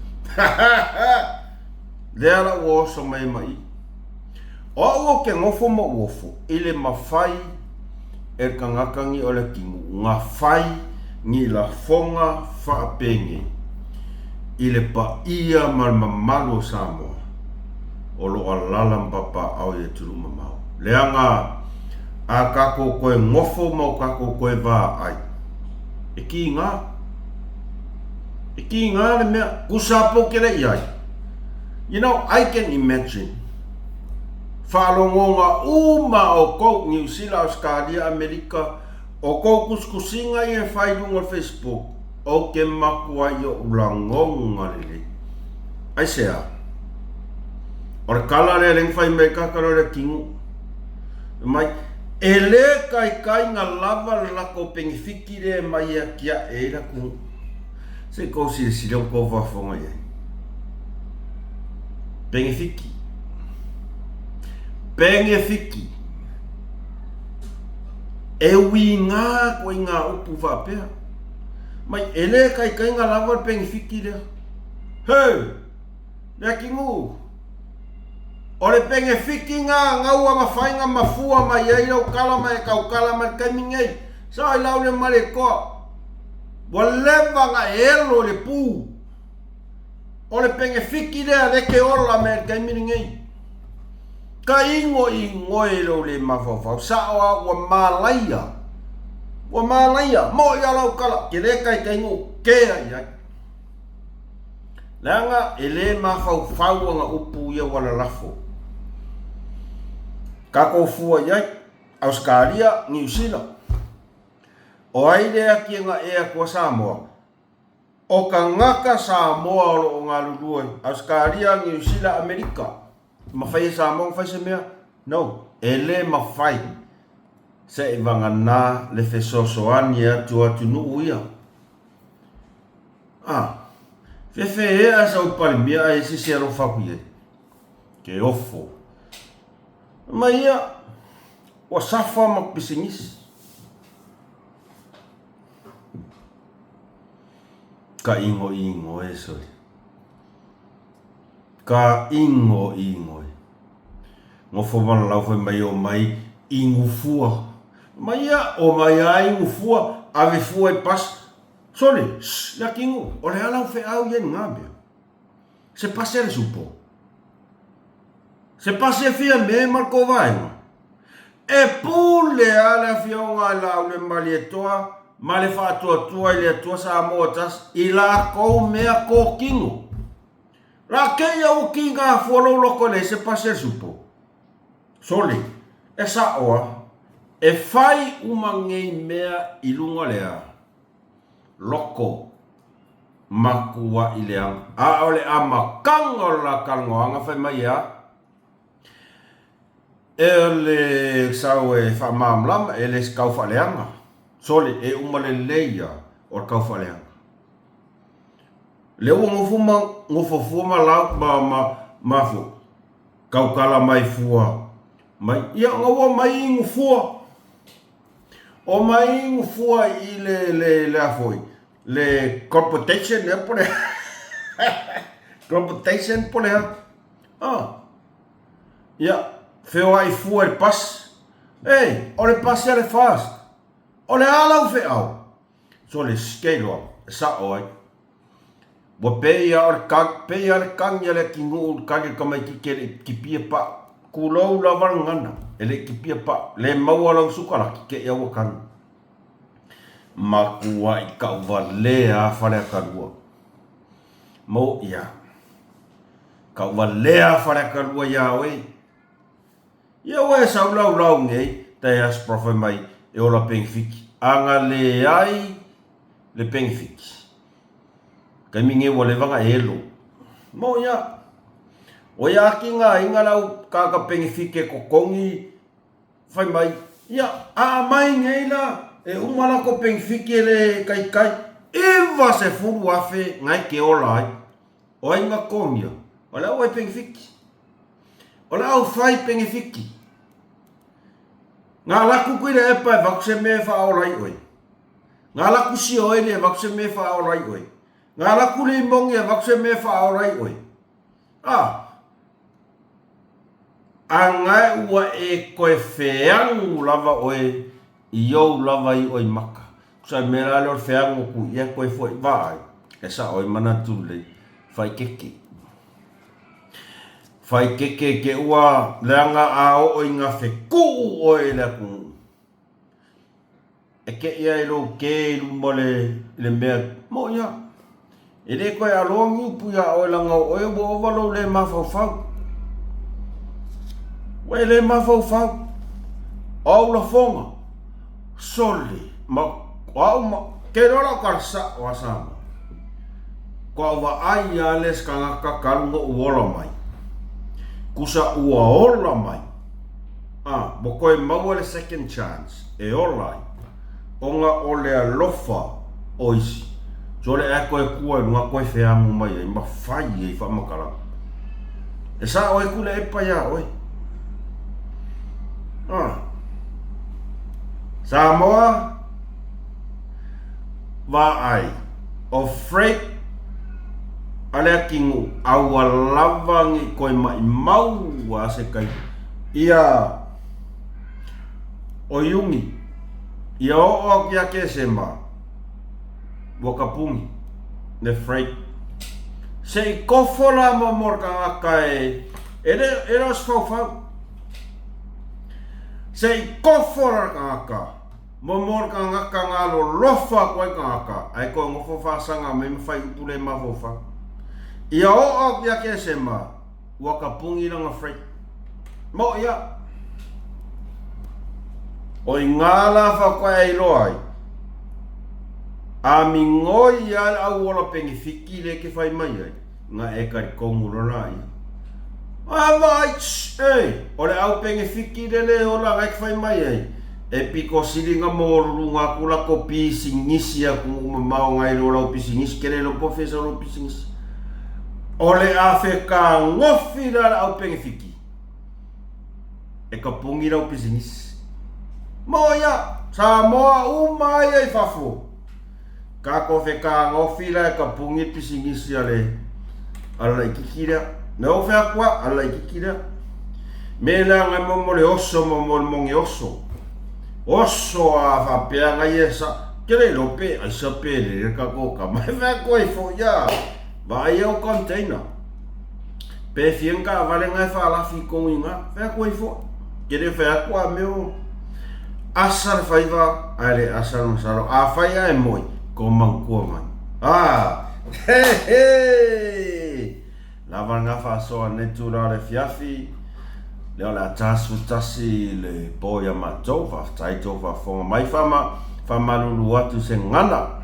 Speaker 1: Lea la oso mai mai. O ke ngofo mo uofo, ile mawhai e kangakangi o le kingu, ngā whai ni la fonga whaapenge, ile pa ia malmamalo Samoa, o lo alalam papa au e turu mamau. Leanga a kako koe ngofo mau kako koe wā ai. E ki ngā le mea, kusapo kere iai. You know, I can imagine. Whalongonga uma o kou New Zealand, Australia, Amerika, o kou kuskusinga i e whailunga Facebook, o ke makua'i o ulangonga lele. Ai sea. O re kala re leng whai mei kakaro re kingu. Mai, e le kai ngā lava lako pengifiki re mai a kia e la kungu. Se kou sile o kou wafonga iai. Pengifiki. Pengifiki. E ui ngā koe ngā upu whapea. Mai ele kai ngā lava pengifiki rea. Hei! Rea kingu. O le pengifiki ngā ua mawhainga mafua mai ei rau kalama e kau kalama kai mingei. Sa i lau le mare koa. Wa lewa ngā elo le pū. O le pengifiki rea leke ola me kai mingei. Ka ingo i ngoe ro le mawhawhau. Sa oa wa malaia. Wa malaia. Mo i alau kala. Ke le kai ingo kea iai. Langa e le mawhawhau anga upu ia wala lafo. Ka kou fua iai. Australia, New Zealand. O ai lea ki nga ea kua Samoa. O ka ngaka Samoa o ngā luluai. Australia, New Zealand, Amerika. Mawhai e Samoa whai se mea? No. E le mawhai. Se i wanga nā le whesosoani atu nuu ia. Whewhe ea sa upari mea e sisi aro whaku ie. Ke ofo. Ma ia. Wa safa mak pisingis. Ka ingo e soi. Ka ingo e. Ngofo mana lau whai mai o mai ingu fua. Mai ia o mai a ingu fua ave fua I pas. Soli, la kingu, o le alau fe au yen ngabia. Se pase le supo. Se pase fia me marco vainga. E pule ala fionga lau le malietoa, ma le fa'atoatua I le atua sa motas, I la kou mea ko kingu. La keia o kinga fualo loko le se pase le supo. Soli, e sa oa, e fai umangei mea I lunga lea. Loko makua'i leanga. A ole a makanga o la kalngoanga fai mai ea. E le sau e whamamlama e le skau whaleanga. Soli e umale leia o kau whaleanga. Le ua ngofufuma lau mafu. Kau kala mai fua. Mai ia ngawa mai ngufua. O mai ngufua I le afoi. Le computation e pole. Computation pole ha. Ia. Feo ai fua I pas. Ei, o le pas le fast. O le alau fe au. So le skeloa. Sa oi. Wa peia o peia le kangia le kingu kage kamai ki pia pa. Kulau la varangana. Ele ki pia pa. Le maua lau sukala ki ke ia wakanga. Makua'i ka uvalea whare akarua. Mo ia. Ka uvalea whare akarua ia oi. Ia oe sau lau ngei, tai as profe mai e o la pengfiki. Anga le ai le pengfiki. Kai minge wa le vanga elo. Mo ia. O ia ki ngā inga lau kaka pengfiki e kokongi. Whai mai. Ia, a mai ngei la. E umala ko pengfiki le kai. Iwa se furu afe ngai ke ola ai. O inga komia. O la oi pengfiki. O la au fai pengfiki. Ngā laku kuire e pai wakuse me whaorai oi. Ngā laku si oele e wakuse me whaorai oi. Ngā laku li mongi e wakuse me whaorai oi. A ngai ua e koe wheangu lava oi I ou lava I oi maka. Kusa mera lor wheangu ku ia koe fwoi vai. E sa oi mana tule whai keke. Whai keke ke ua leanga a o I ngā wheku oi le ku. E ke ia I lo ke I lumole le mea mo ia. E le koe alongi upu ia oi langa oi ua ovalo le mawhau. Wai le mawhau. Au la fonga. Soli. Ke rora karsa o asama. Ko awa ai a les kagaka karunga uola mai. Kusa ua ola mai. Mo koe maua le second chance. E olai. Onga o le alofa oisi. So le e koe kua nunga koe wheamu mai. E mawhai e whamakara. E sa oe kule e paya oi. Samoa. Va ai. O freight. Alea kingu aua lavangi koe mai maua se kai. Ia o yungi. Ia o kia ke se ma. Wakapungi. Ne freight. Se I kofola ma morka ngaka e. Ere os fau. Se I kofola ngaka. Mo morka ngaka ngalo lofa koe ngaka. Ai koe ngofo fasanga me mwhai upule ma fofa. Ia o kia ke se ma. Wakapungi langa freight. Mo ia. O I ngala whakoe I loai. A mi ngoi ia au ola pengi whiki le ke whai mai ai. Ngā e kari kongurona ia. Vai, ole au pengi whiki le ola ngai ke whai mai ai. E piko siringa moru ngā kula ko pisingisi a kuma mau ngai lo lau pisingisi. Kere lo profesa lo pisingisi. Ole a wheka ngofi la au pengi whiki. E ka pungi lau pisingisi. Moia, sa moa umai ai whafo. Ka ko wheka ngofi la e ka pungi pisingisi ale. Ala ikikira. Ne o whea kua, ala ikikira. Me la ngai momo le oso, momo le mongi oso. Oso a whapea ngai e sa kere lope ai sape le kagoka mai va koe fo ya vai au container pe fienga vale ngai fa la fi koinga fa koe fo kere fa kwa meu asar faiva ale asar masaro a faia e moi ko mangkua man he lava nga fa so netura le fiafi le ola tasu tasi le boya matou fa taito fa fonga mai fa malulu atu se ngana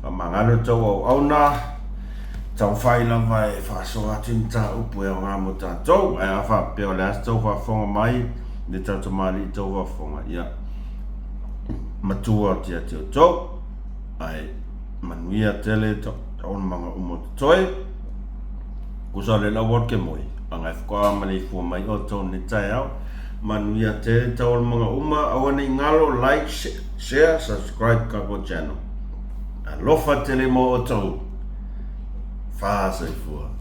Speaker 1: fa mangalo tau au na tau fai lava e fa so atu nta upu e ngā mo tātou ai a fa peo le asto fa fonga mai le tatu mali tau fa fonga ia matua tia tio tau ai manuia tele tau manga umoto toi kusa le la wot ke moi anga fkoa mali fu mai o tau ni tai au manuia tele tau manga uma awana ngalo like share subscribe kako channel alofa tele mo o tau fa se fua